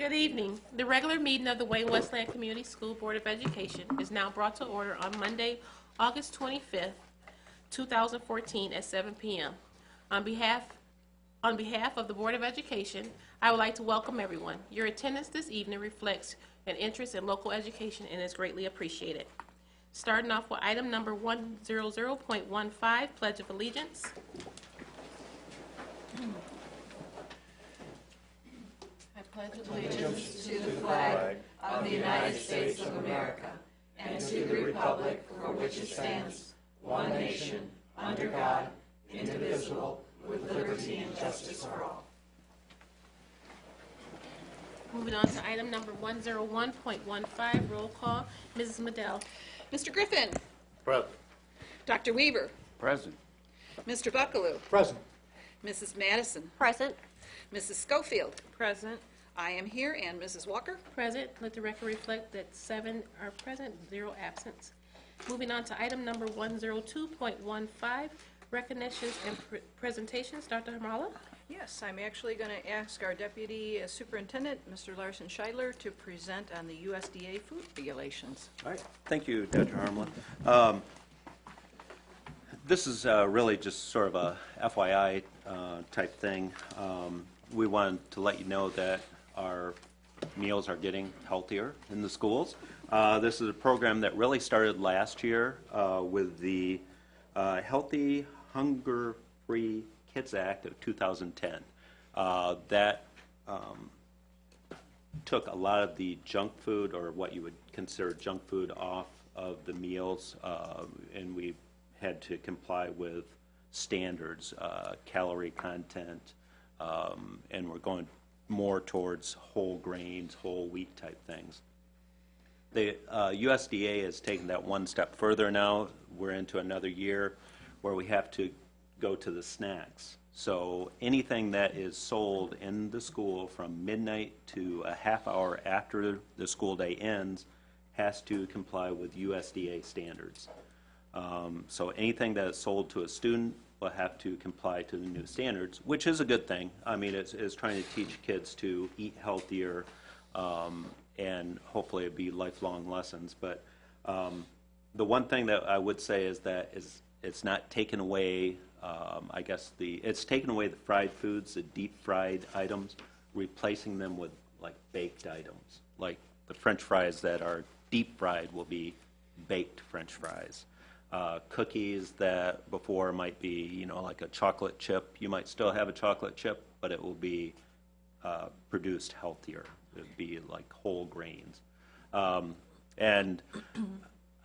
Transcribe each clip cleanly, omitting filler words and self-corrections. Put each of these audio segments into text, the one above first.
Good evening. The regular meeting of the Wayne-Westland Community School Board of Education is now brought to order on Monday, August 25th, 2014 at 7 p.m. On behalf of the Board of Education, I would like to welcome everyone. Your attendance this evening reflects an interest in local education and is greatly appreciated. Starting off with item number 100.15, Pledge of Allegiance. I pledge Allegiance to the flag of the United States of America and to the republic for which it stands, one nation, under God, indivisible, with liberty and justice for all. Moving on to item number 101.15, roll call. Mrs. Medell. Mr. Griffin. Present. Dr. Weaver. Present. Mr. Buckaloo. Present. Mrs. Madison. Present. Mrs. Schofield. Present. I am here, and Mrs. Walker. Present. Let the record reflect that 7 are present, 0 absent. Moving on to item number 102.15, recognitions and presentations. Dr. Hamala. Yes, I'm actually going to ask our Deputy Superintendent, Mr. Larson Scheidler, to present on the USDA food regulations. All right. Thank you, Dr. Harmon. This is really just sort of a FYI type thing. We wanted to let you know that our meals are getting healthier in the schools. This is a program that really started last year with the Healthy Hunger Free Kids Act of 2010. That took a lot of the junk food, or what you would consider junk food, off of the meals, and we had to comply with standards, calorie content, and we're going more towards whole grains, whole wheat type things. The USDA has taken that one step further now. We're into another year where we have to go to the snacks. So anything that is sold in the school from midnight to a half hour after the school day ends has to comply with USDA standards. So anything that is sold to a student will have to comply to the new standards, which is a good thing. I mean, it's trying to teach kids to eat healthier, and hopefully it'll be lifelong lessons. But the one thing that I would say is that it's not taken away, I guess it's taken away the fried foods, the deep fried items, replacing them with like baked items. Like the French fries that are deep fried will be baked French fries. Cookies that before might be, like a chocolate chip. You might still have a chocolate chip, but it will be produced healthier. It would be like whole grains. And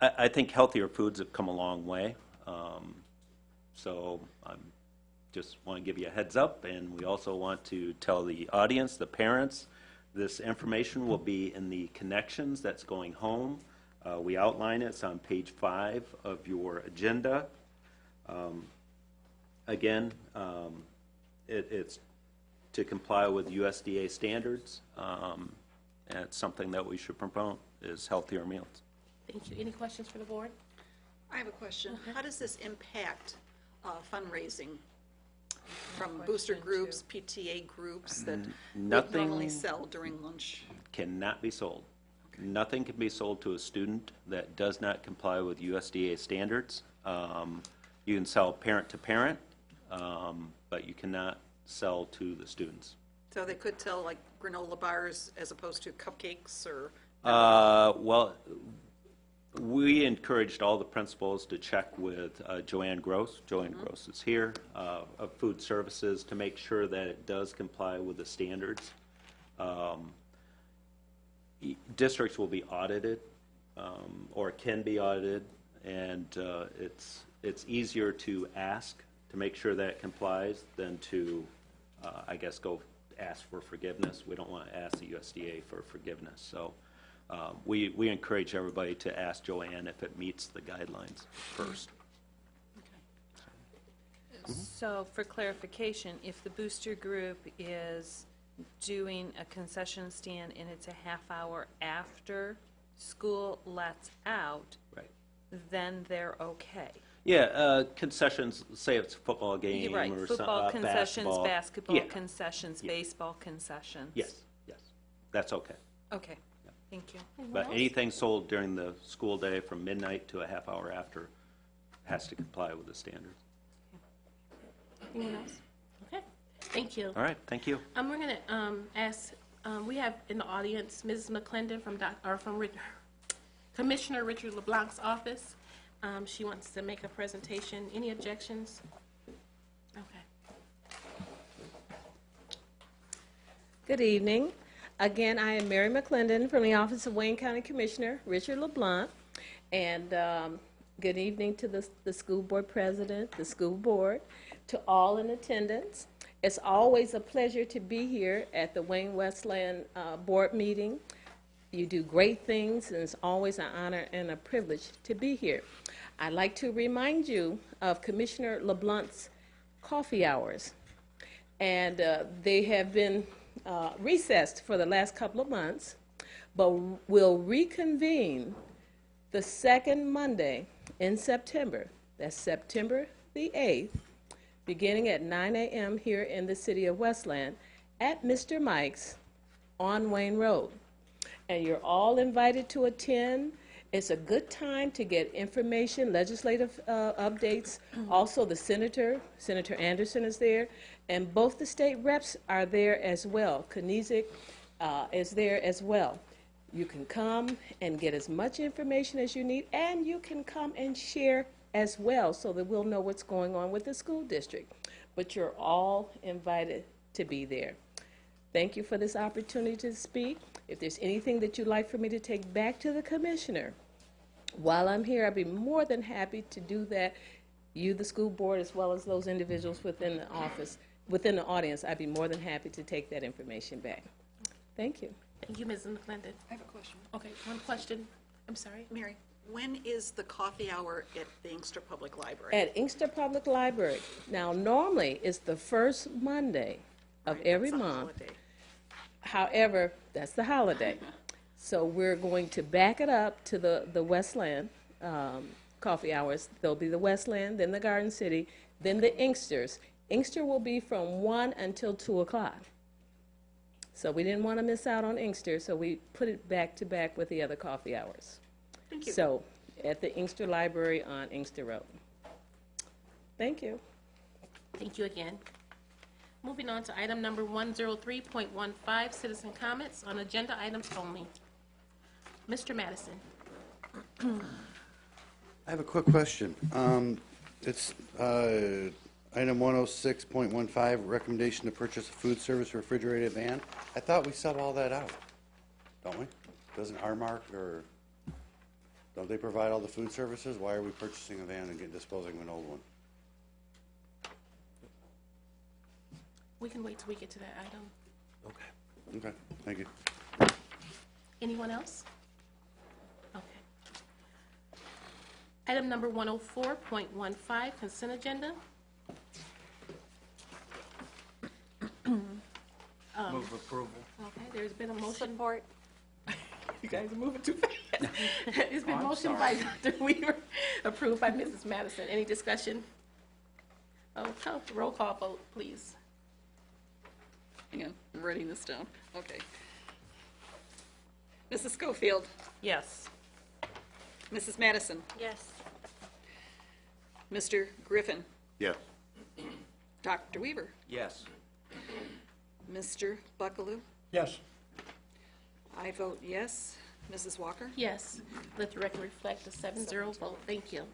I think healthier foods have come a long way. So I just want to give you a heads up, and we also want to tell the audience, the parents, this information will be in the connections that's going home. We outline it. It's on page 5 of your agenda. Again, it's to comply with USDA standards, and it's something that we should promote is healthier meals. Thank you. Any questions for the board? I have a question. Okay. How does this impact fundraising from booster groups, PTA groups that would normally sell during lunch? Cannot be sold. Nothing can be sold to a student that does not comply with USDA standards. You can sell parent to parent, but you cannot sell to the students. So they could sell like granola bars as opposed to cupcakes or? Well, we encouraged all the principals to check with Joanne Gross. Joanne Gross is here, of Food Services, to make sure that it does comply with the standards. Districts will be audited, or can be audited, and it's easier to ask to make sure that it complies than to, I guess, go ask for forgiveness. We don't want to ask the USDA for forgiveness. So we encourage everybody to ask Joanne if it meets the guidelines first. So for clarification, if the booster group is doing a concession stand and it's a half hour after school lets out, Right. then they're okay. Yeah, concessions, say it's a football game You're right. or Football concessions, basketball. basketball Yeah. concessions, Yeah. baseball concessions. Yes, yes. that's okay. Okay, thank you. But anything sold during the school day from midnight to a half hour after has to comply with the standards. Anyone else? Okay, thank you. All right, thank you. We're going to ask, we have in the audience Mrs. McClendon from Commissioner Richard LeBlanc's office. She wants to make a presentation. Any objections? Okay. Good evening. Again, I am Mary McClendon from the Office of Wayne County Commissioner Richard LeBlanc. And good evening to the school board president, the school board, to all in attendance. It's always a pleasure to be here at the Wayne-Westland board meeting. You do great things, and it's always an honor and a privilege to be here. I'd like to remind you of Commissioner LeBlanc's coffee hours. And they have been recessed for the last couple of months, but will reconvene the second Monday in September. That's September the 8th, beginning at 9 a.m. here in the city of Westland at Mr. Mike's on Wayne Road. And you're all invited to attend. It's a good time to get information, legislative updates. Also, the Senator Anderson is there, and both the state reps are there as well. Knizik is there as well. You can come and get as much information as you need, and you can come and share as well so that we'll know what's going on with the school district. But you're all invited to be there. Thank you for this opportunity to speak. If there's anything that you'd like for me to take back to the commissioner, while I'm here, I'd be more than happy to do that. You, the school board, as well as those individuals within the office, within the audience, I'd be more than happy to take that information back. Thank you. Thank you, Mrs. McClendon. I have a question. Okay, one question. I'm sorry. Mary, when is the coffee hour at the Inkster Public Library? At Inkster Public Library. Now, normally, it's the first Monday of every That's a month. holiday. However, that's the holiday. So we're going to back it up to the Westland coffee hours. There'll be the Westland, then the Garden City, then the Inksters. Inkster will be from 1 until 2 o'clock. So we didn't want to miss out on Inkster, so we put it back to back with the other coffee hours. Thank you. So at the Inkster Library on Inkster Road. Thank you. Thank you again. Moving on to item number 103.15, citizen comments on agenda items only. Mr. Madison. I have a quick question. It's item 106.15, recommendation to purchase a food service refrigerated van. I thought we sub all that out, don't we? Doesn't Armark or don't they provide all the food services? Why are we purchasing a van and disposing of an old one? We can wait till we get to that item. Okay, thank you. Anyone else? Okay. Item number 104.15, consent agenda. Move approval. Okay, there's been a motion. Support. You guys are moving too fast. It's been motioned by Dr. Weaver, approved by Mrs. Madison. Any discussion? Oh, roll call vote, please. Hang on, I'm writing this down. Okay. Mrs. Schofield, Yes. Mrs. Madison, Yes. Mr. Griffin, Yes. Dr. Weaver, Yes. Mr. Buckaloo. Yes. I vote yes. Mrs. Walker? Yes. Let the record reflect a 7-0 vote. Thank you.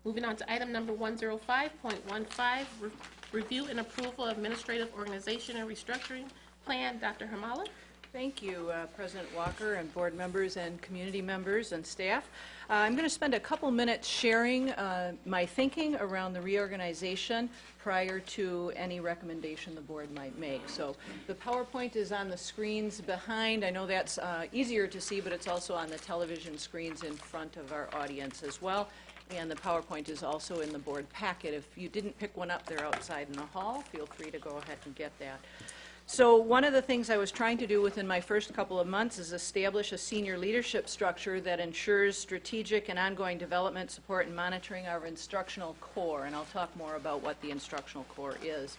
Moving on to item number 105.15, review and approval of administrative organization and restructuring plan. Dr. Hamala? Thank you, President Walker and board members and community members and staff. I'm going to spend a couple minutes sharing my thinking around the reorganization prior to any recommendation the board might make. So the PowerPoint is on the screens behind. I know that's easier to see, but it's also on the television screens in front of our audience as well. And the PowerPoint is also in the board packet. If you didn't pick one up, they're outside in the hall. Feel free to go ahead and get that. So one of the things I was trying to do within my first couple of months is establish a senior leadership structure that ensures strategic and ongoing development, support, and monitoring our instructional core. And I'll talk more about what the instructional core is.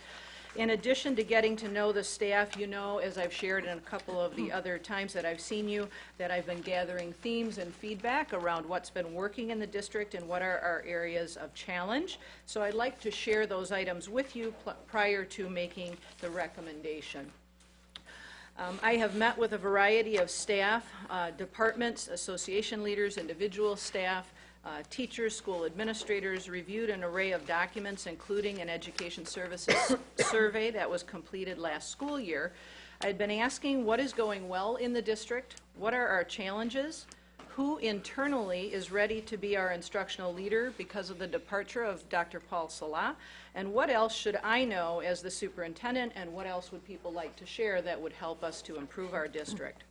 In addition to getting to know the staff, you know, as I've shared in a couple of the other times that I've seen you, that I've been gathering themes and feedback around what's been working in the district and what are our areas of challenge. So I'd like to share those items with you prior to making the recommendation. I have met with a variety of staff, departments, association leaders, individual staff, teachers, school administrators, reviewed an array of documents, including an education services survey that was completed last school year. I had been asking what is going well in the district, what are our challenges, who internally is ready to be our instructional leader because of the departure of Dr. Paul Salah, and what else should I know as the superintendent, and what else would people like to share that would help us to improve our district.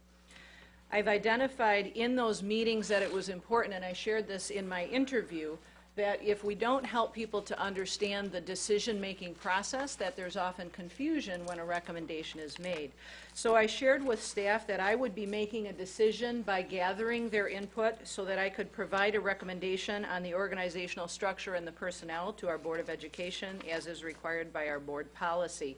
I've identified in those meetings that it was important, and I shared this in my interview, that if we don't help people to understand the decision-making process, that there's often confusion when a recommendation is made. So I shared with staff that I would be making a decision by gathering their input so that I could provide a recommendation on the organizational structure and the personnel to our Board of Education as is required by our board policy.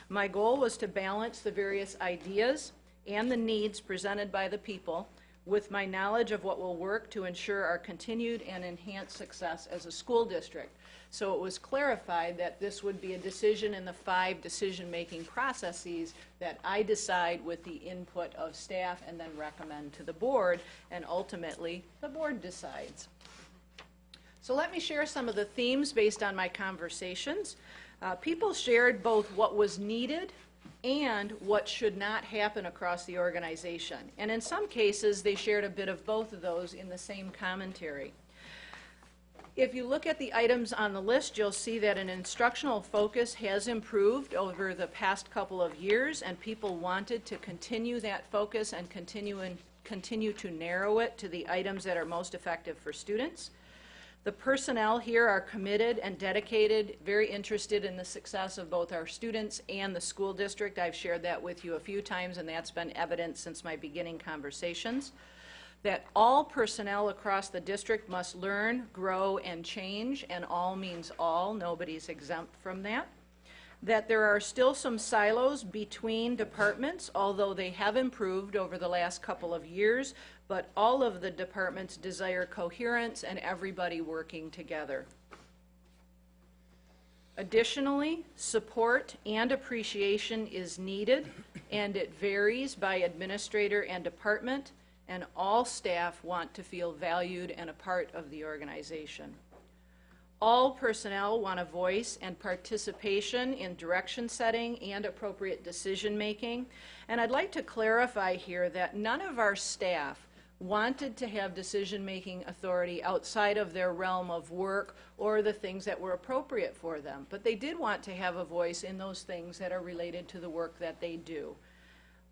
My goal was to balance the various ideas and the needs presented by the people with my knowledge of what will work to ensure our continued and enhanced success as a school district. So it was clarified that this would be a decision in the 5 decision-making processes that I decide with the input of staff and then recommend to the board, and ultimately the board decides. So let me share some of the themes based on my conversations. People shared both what was needed and what should not happen across the organization. And in some cases, they shared a bit of both of those in the same commentary. If you look at the items on the list, you'll see that an instructional focus has improved over the past couple of years, and people wanted to continue that focus and continue to narrow it to the items that are most effective for students. The personnel here are committed and dedicated, very interested in the success of both our students and the school district. I've shared that with you a few times, and that's been evident since my beginning conversations. That all personnel across the district must learn, grow, and change, and all means all. Nobody's exempt from that. That there are still some silos between departments, although they have improved over the last couple of years, but all of the departments desire coherence and everybody working together. Additionally, support and appreciation is needed, and it varies by administrator and department, and all staff want to feel valued and a part of the organization. All personnel want a voice and participation in direction setting and appropriate decision making. And I'd like to clarify here that none of our staff wanted to have decision making authority outside of their realm of work or the things that were appropriate for them. But they did want to have a voice in those things that are related to the work that they do.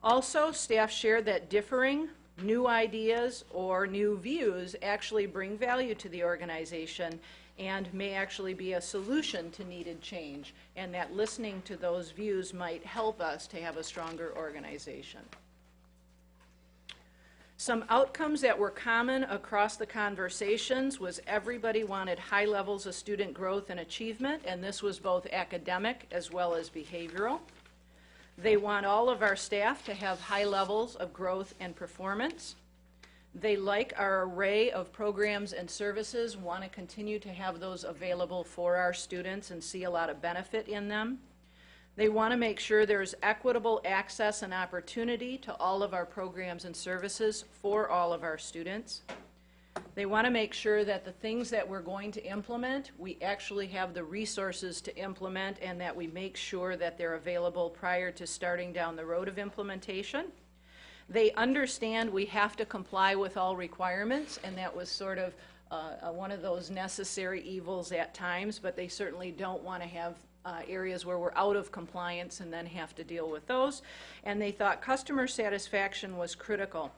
Also, staff shared that differing, new ideas or new views actually bring value to the organization and may actually be a solution to needed change, and that listening to those views might help us to have a stronger organization. Some outcomes that were common across the conversations was everybody wanted high levels of student growth and achievement, and this was both academic as well as behavioral. They want all of our staff to have high levels of growth and performance. They like our array of programs and services, want to continue to have those available for our students and see a lot of benefit in them. They want to make sure there's equitable access and opportunity to all of our programs and services for all of our students. They want to make sure that the things that we're going to implement, we actually have the resources to implement, and that we make sure that they're available prior to starting down the road of implementation. They understand we have to comply with all requirements, and that was sort of one of those necessary evils at times, but they certainly don't want to have areas where we're out of compliance and then have to deal with those. And they thought customer satisfaction was critical.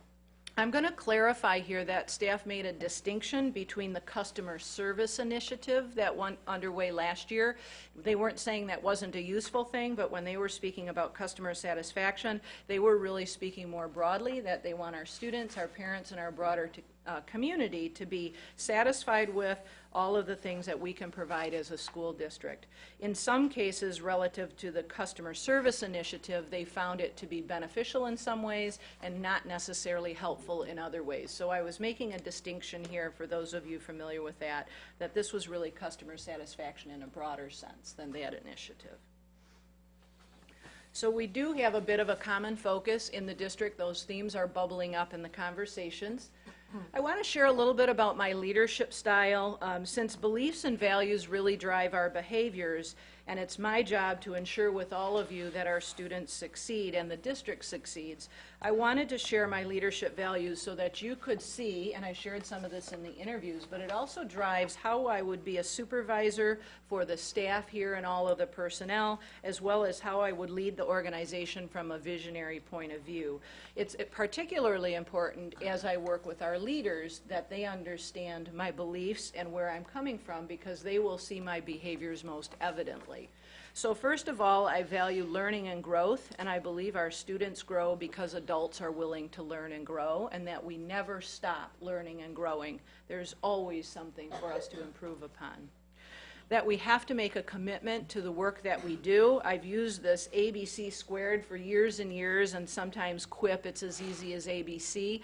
I'm going to clarify here that staff made a distinction between the customer service initiative that went underway last year. They weren't saying that wasn't a useful thing, but when they were speaking about customer satisfaction, they were really speaking more broadly that they want our students, our parents, and our broader community to be satisfied with all of the things that we can provide as a school district. In some cases, relative to the customer service initiative, they found it to be beneficial in some ways and not necessarily helpful in other ways. So I was making a distinction here for those of you familiar with that this was really customer satisfaction in a broader sense than that initiative. So we do have a bit of a common focus in the district. Those themes are bubbling up in the conversations. I want to share a little bit about my leadership style. Since beliefs and values really drive our behaviors, and it's my job to ensure with all of you that our students succeed and the district succeeds, I wanted to share my leadership values so that you could see, and I shared some of this in the interviews, but it also drives how I would be a supervisor for the staff here and all of the personnel, as well as how I would lead the organization from a visionary point of view. It's particularly important as I work with our leaders that they understand my beliefs and where I'm coming from, because they will see my behaviors most evidently. So first of all, I value learning and growth, and I believe our students grow because adults are willing to learn and grow, and that we never stop learning and growing. There's always something for us to improve upon. That we have to make a commitment to the work that we do. I've used this ABC squared for years and years, and sometimes quip it's as easy as ABC.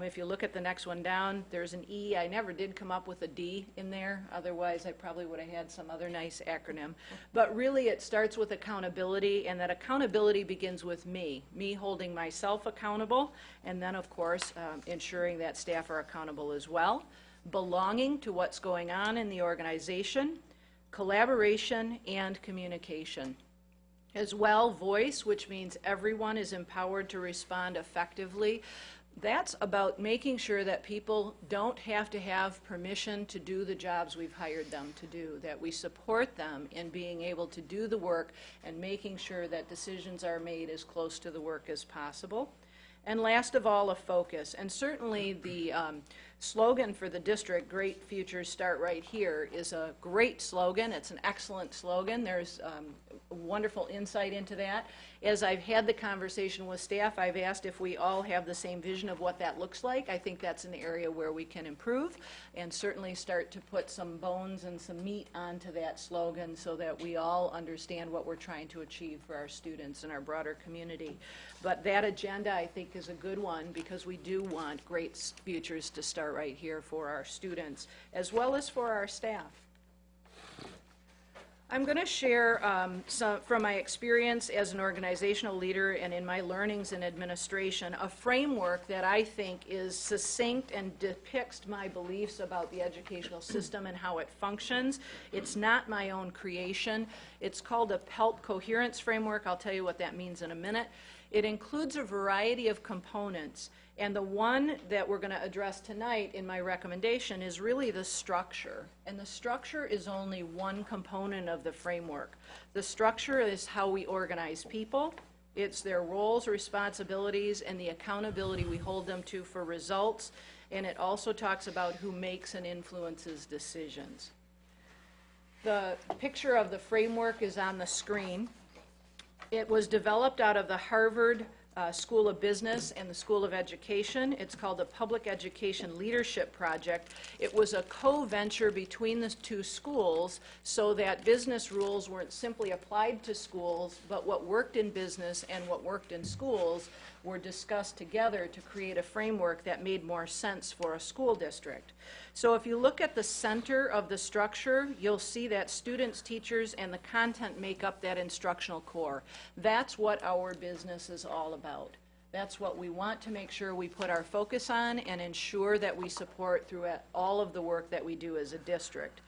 If you look at the next one down, there's an E. I never did come up with a D in there. Otherwise, I probably would have had some other nice acronym. But really, it starts with accountability, and that accountability begins with me holding myself accountable, and then, of course, ensuring that staff are accountable as well. Belonging to what's going on in the organization. Collaboration and communication. As well, voice, which means everyone is empowered to respond effectively. That's about making sure that people don't have to have permission to do the jobs we've hired them to do, that we support them in being able to do the work and making sure that decisions are made as close to the work as possible. And last of all, a focus. And certainly the slogan for the district, Great Futures Start Right Here, is a great slogan. It's an excellent slogan. There's wonderful insight into that. As I've had the conversation with staff, I've asked if we all have the same vision of what that looks like. I think that's an area where we can improve and certainly start to put some bones and some meat onto that slogan so that we all understand what we're trying to achieve for our students and our broader community. But that agenda, I think, is a good one because we do want great futures to start right here for our students as well as for our staff. I'm going to share some from my experience as an organizational leader and in my learnings in administration, a framework that I think is succinct and depicts my beliefs about the educational system and how it functions. It's not my own creation. It's called a PELP Coherence Framework. I'll tell you what that means in a minute. It includes a variety of components, and the one that we're going to address tonight in my recommendation is really the structure. And the structure is only one component of the framework. The structure is how we organize people. It's their roles, responsibilities, and the accountability we hold them to for results. And it also talks about who makes and influences decisions. The picture of the framework is on the screen. It was developed out of the Harvard School of Business and the School of Education. It's called the Public Education Leadership Project. It was a co-venture between the two schools so that business rules weren't simply applied to schools, but what worked in business and what worked in schools were discussed together to create a framework that made more sense for a school district. So if you look at the center of the structure, you'll see that students, teachers, and the content make up that instructional core. That's what our business is all about. That's what we want to make sure we put our focus on and ensure that we support throughout all of the work that we do as a district.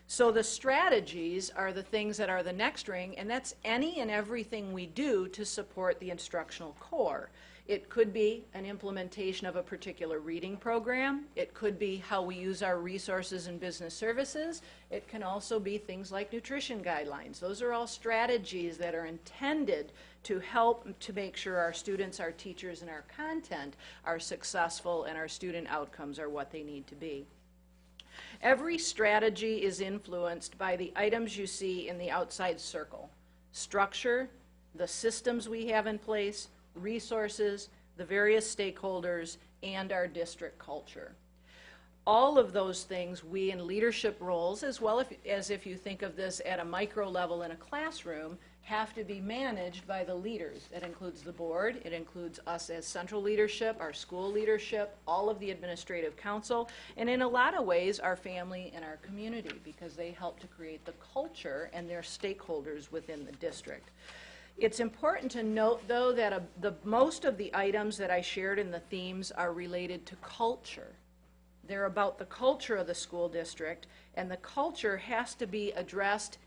So the strategies are the things that are the next ring, and that's any and everything we do to support the instructional core. It could be an implementation of a particular reading program. It could be how we use our resources in business services. It can also be things like nutrition guidelines. Those are all strategies that are intended to help to make sure our students, our teachers, and our content are successful and our student outcomes are what they need to be. Every strategy is influenced by the items you see in the outside circle: structure, the systems we have in place, resources, the various stakeholders, and our district culture. All of those things, we in leadership roles, as well as if you think of this at a micro level in a classroom, have to be managed by the leaders. That includes the board, it includes us as central leadership, our school leadership, all of the administrative council, and in a lot of ways, our family and our community, because they help to create the culture and their stakeholders within the district. It's important to note, though, that most of the items that I shared in the themes are related to culture. They're about the culture of the school district, and the culture has to be addressed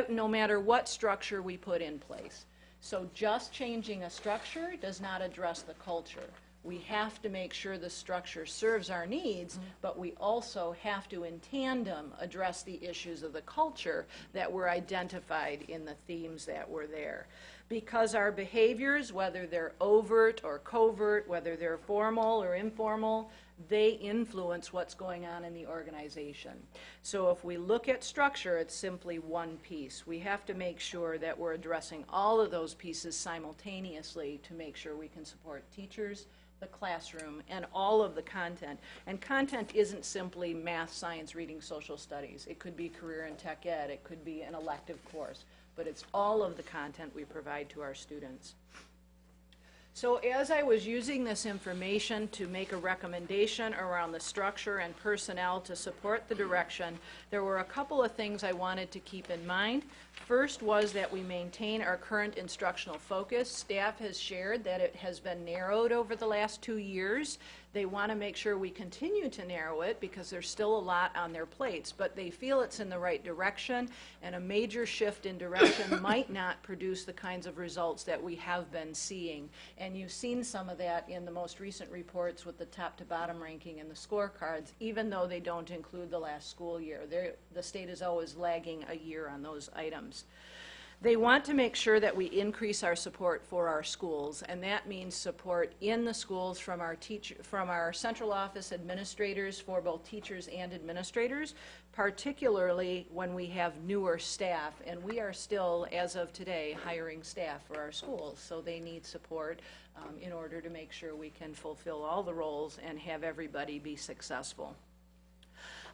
no matter what structure we put in place. So just changing a structure does not address the culture. We have to make sure the structure serves our needs, but we also have to, in tandem, address the issues of the culture that were identified in the themes that were there. Because our behaviors, whether they're overt or covert, whether they're formal or informal, they influence what's going on in the organization. So if we look at structure, it's simply one piece. We have to make sure that we're addressing all of those pieces simultaneously to make sure we can support teachers, the classroom, and all of the content. And content isn't simply math, science, reading, social studies. It could be career and tech ed. It could be an elective course. But it's all of the content we provide to our students. So as I was using this information to make a recommendation around the structure and personnel to support the direction, there were a couple of things I wanted to keep in mind. First was that we maintain our current instructional focus. Staff has shared that it has been narrowed over the last 2 years. They want to make sure we continue to narrow it because there's still a lot on their plates, but they feel it's in the right direction, and a major shift in direction might not produce the kinds of results that we have been seeing. And you've seen some of that in the most recent reports with the top to bottom ranking and the scorecards, even though they don't include the last school year. The state is always lagging a year on those items. They want to make sure that we increase our support for our schools, and that means support in the schools from our central office administrators for both teachers and administrators, particularly when we have newer staff, and we are still, as of today, hiring staff for our schools, so they need support in order to make sure we can fulfill all the roles and have everybody be successful.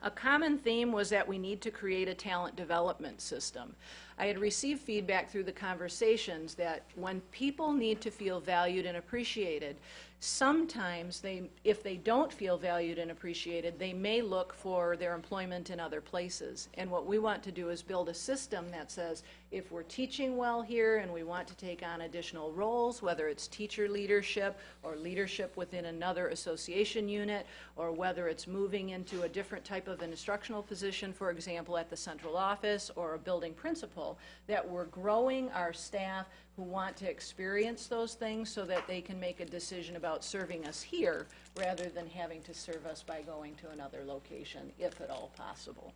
A common theme was that we need to create a talent development system. I had received feedback through the conversations that when people need to feel valued and appreciated, sometimes if they don't feel valued and appreciated, they may look for their employment in other places. And what we want to do is build a system that says, if we're teaching well here and we want to take on additional roles, whether it's teacher leadership or leadership within another association unit, or whether it's moving into a different type of an instructional position, for example, at the central office or a building principal, that we're growing our staff who want to experience those things so that they can make a decision about serving us here rather than having to serve us by going to another location, if at all possible.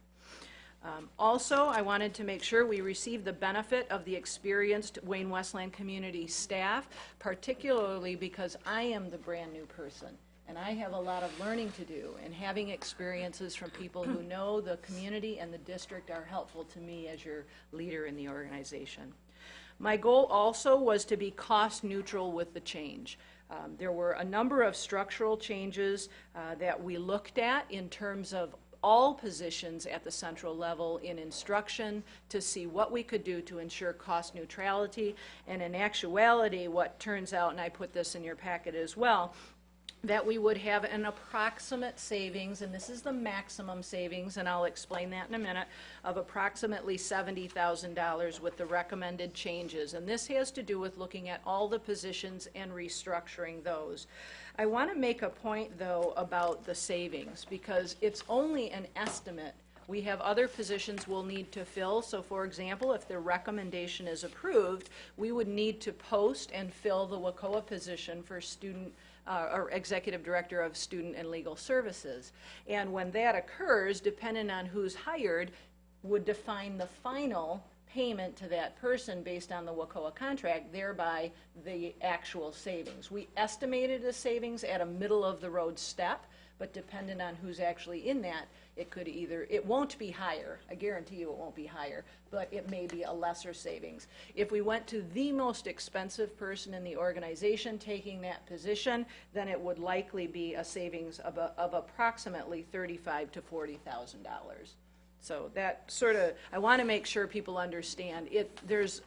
Also, I wanted to make sure we receive the benefit of the experienced Wayne-Westland community staff, particularly because I am the brand new person. And I have a lot of learning to do, and having experiences from people who know the community and the district are helpful to me as your leader in the organization. My goal also was to be cost neutral with the change. There were a number of structural changes that we looked at in terms of all positions at the central level in instruction to see what we could do to ensure cost neutrality. And in actuality, what turns out, and I put this in your packet as well, that we would have an approximate savings, and this is the maximum savings, and I'll explain that in a minute, of approximately $70,000 with the recommended changes. And this has to do with looking at all the positions and restructuring those. I want to make a point, though, about the savings, because it's only an estimate. We have other positions we'll need to fill. So, for example, if the recommendation is approved, we would need to post and fill the WCOA position for student or Executive Director of Student and Legal Services. And when that occurs, depending on who's hired, would define the final payment to that person based on the WCOA contract, thereby the actual savings. We estimated the savings at a middle-of-the-road step, but dependent on who's actually in that, it won't be higher, I guarantee you it won't be higher, but it may be a lesser savings. If we went to the most expensive person in the organization taking that position, then it would likely be a savings of approximately $35,000 to $40,000. So that sort of, I want to make sure people understand it. There's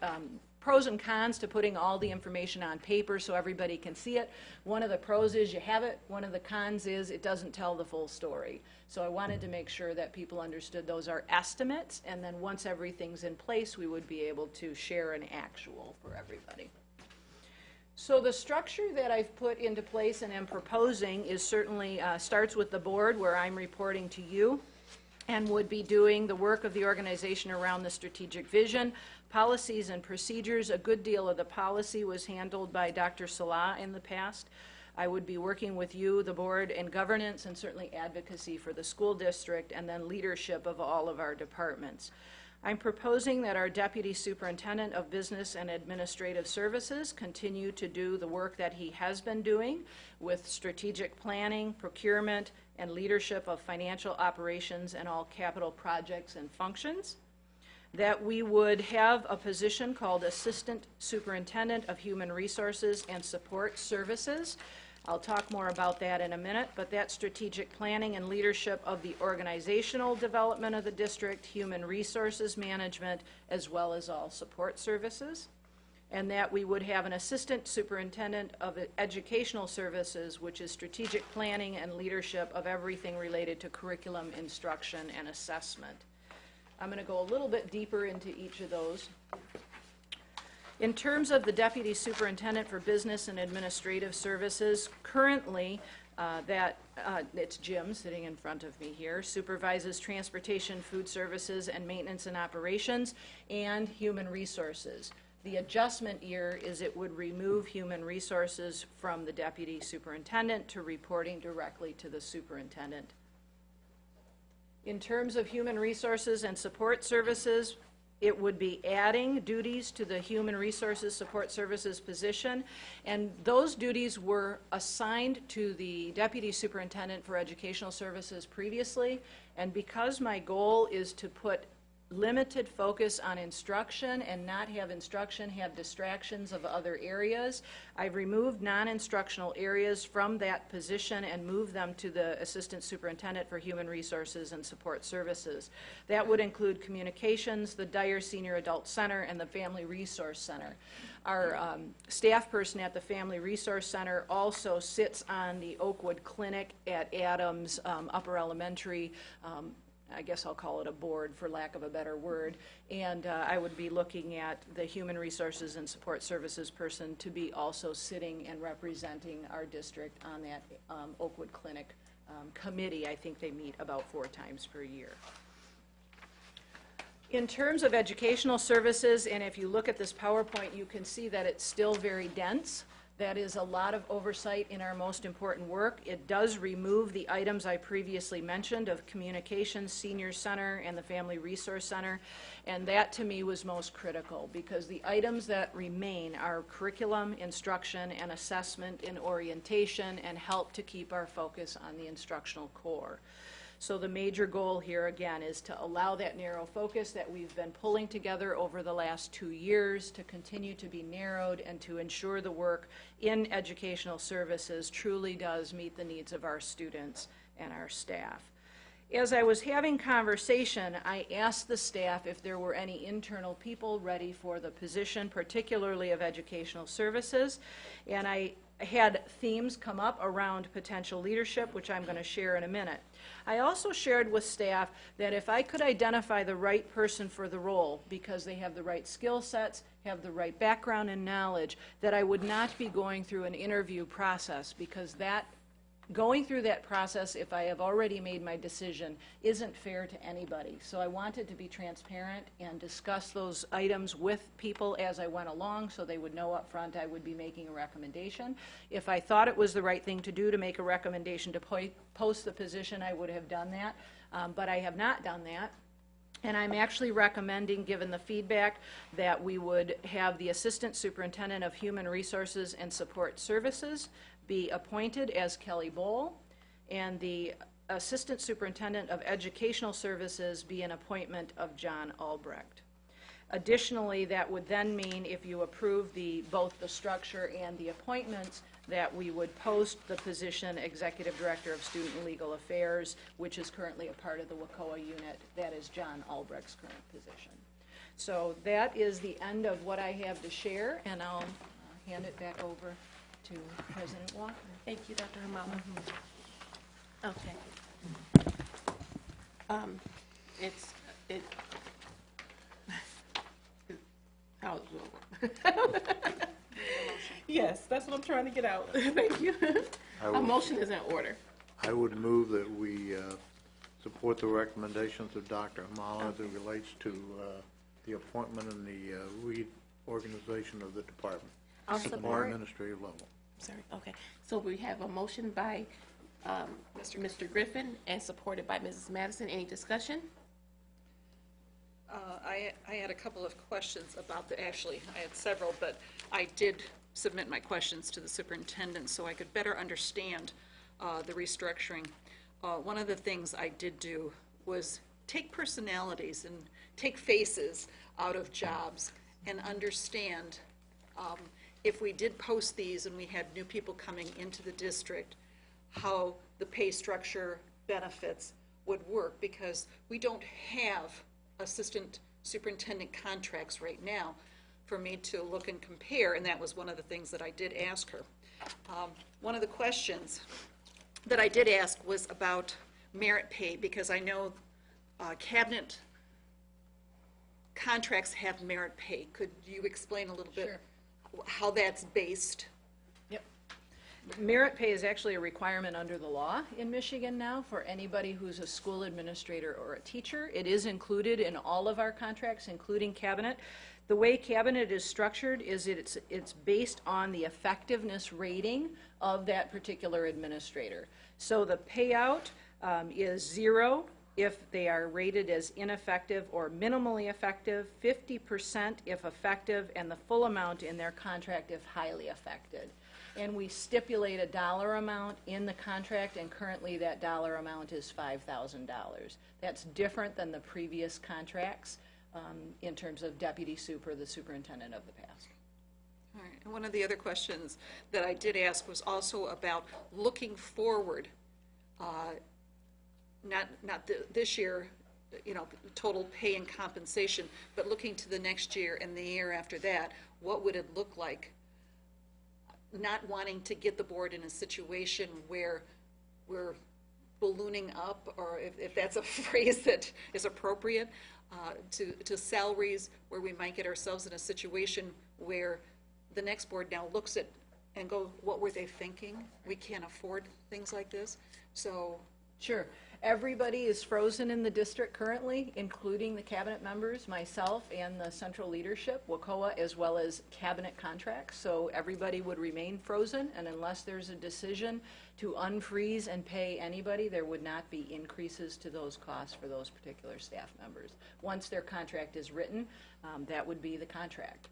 pros and cons to putting all the information on paper so everybody can see it. One of the pros is you have it. One of the cons is it doesn't tell the full story. So I wanted to make sure that people understood those are estimates, and then once everything's in place, we would be able to share an actual for everybody. So the structure that I've put into place and am proposing is certainly starts with the board, where I'm reporting to you, and would be doing the work of the organization around the strategic vision, policies and procedures. A good deal of the policy was handled by Dr. Salah in the past. I would be working with you, the board, and governance, and certainly advocacy for the school district, and then leadership of all of our departments. I'm proposing that our Deputy Superintendent of Business and Administrative Services continue to do the work that he has been doing with strategic planning, procurement, and leadership of financial operations and all capital projects and functions. That we would have a position called Assistant Superintendent of Human Resources and Support Services. I'll talk more about that in a minute, but that strategic planning and leadership of the organizational development of the district, human resources management, as well as all support services. And that we would have an Assistant Superintendent of Educational Services, which is strategic planning and leadership of everything related to curriculum, instruction, and assessment. I'm going to go a little bit deeper into each of those. In terms of the Deputy Superintendent for Business and Administrative Services, currently it's Jim sitting in front of me here, supervises transportation, food services, and maintenance and operations, and human resources. The adjustment here is it would remove human resources from the Deputy Superintendent to reporting directly to the Superintendent. In terms of human resources and support services, it would be adding duties to the Human Resources Support Services position, and those duties were assigned to the Deputy Superintendent for Educational Services previously, and because my goal is to put limited focus on instruction and not have instruction have distractions of other areas, I've removed non-instructional areas from that position and moved them to the Assistant Superintendent for Human Resources and Support Services. That would include communications, the Dyer Senior Adult Center, and the Family Resource Center. Our staff person at the Family Resource Center also sits on the Oakwood Clinic at Adams Upper Elementary. I guess I'll call it a board for lack of a better word, and I would be looking at the Human Resources and Support Services person to be also sitting and representing our district on that Oakwood Clinic committee. I think they meet about 4 times per year. In terms of educational services, and if you look at this PowerPoint, you can see that it's still very dense. That is a lot of oversight in our most important work. It does remove the items I previously mentioned of communications, senior center, and the Family Resource Center, and that to me was most critical because the items that remain are curriculum, instruction, and assessment and orientation, and help to keep our focus on the instructional core. So the major goal here, again, is to allow that narrow focus that we've been pulling together over the last 2 years to continue to be narrowed and to ensure the work in educational services truly does meet the needs of our students and our staff. As I was having conversation, I asked the staff if there were any internal people ready for the position, particularly of educational services, and I had themes come up around potential leadership, which I'm going to share in a minute. I also shared with staff that if I could identify the right person for the role, because they have the right skill sets, have the right background and knowledge, that I would not be going through an interview process, because that going through that process, if I have already made my decision, isn't fair to anybody. So I wanted to be transparent and discuss those items with people as I went along so they would know up front I would be making a recommendation. If I thought it was the right thing to do to make a recommendation to post the position, I would have done that, but I have not done that. And I'm actually recommending, given the feedback, that we would have the Assistant Superintendent of Human Resources and Support Services be appointed as Kelly Bowl, and the Assistant Superintendent of Educational Services be an appointment of John Albrecht. Additionally, that would then mean, if you approve both the structure and the appointments, that we would post the position Executive Director of Student Legal Affairs, which is currently a part of the WACOA unit. That is John Albrecht's current position. So that is the end of what I have to share, and I'll hand it back over to President Walker. Thank you, Dr. Hamala. Okay. How it will work. Yes, that's what I'm trying to get out. Thank you. A motion is in order. I would move that we support the recommendations of Dr. Hamala as it relates to the appointment and the reorganization of the department. I'll At the support. administrative level. Sorry, okay. So we have a motion by Mr. Griffin and supported by Mrs. Madison. Any discussion? I had a couple of questions about actually, I had several, but I did submit my questions to the superintendent so I could better understand the restructuring. One of the things I did do was take personalities and take faces out of jobs and understand if we did post these and we had new people coming into the district, how the pay structure benefits would work, because we don't have assistant superintendent contracts right now for me to look and compare, and that was one of the things that I did ask her. One of the questions that I did ask was about merit pay, because I know cabinet contracts have merit pay. Could you explain a little bit how that's based? Merit pay is actually a requirement under the law in Michigan now for anybody who's a school administrator or a teacher. It is included in all of our contracts, including cabinet. The way cabinet is structured is it's based on the effectiveness rating of that particular administrator. So the payout is 0 if they are rated as ineffective or minimally effective, 50% if effective, and the full amount in their contract if highly affected. And we stipulate a dollar amount in the contract, and currently that dollar amount is $5,000. That's different than the previous contracts in terms of deputy super, the superintendent of the past. All right. And one of the other questions that I did ask was also about looking forward, not this year, total pay and compensation, but looking to the next year and the year after that. What would it look like? Not wanting to get the board in a situation where we're ballooning up, or if that's a phrase that is appropriate, to salaries where we might get ourselves in a situation where the next board now looks at and go, what were they thinking? We can't afford things like this. So. Sure. Everybody is frozen in the district currently, including the cabinet members, myself, and the central leadership, WACOA, as well as cabinet contracts. So everybody would remain frozen, and unless there's a decision to unfreeze and pay anybody, there would not be increases to those costs for those particular staff members. Once their contract is written, that would be the contract.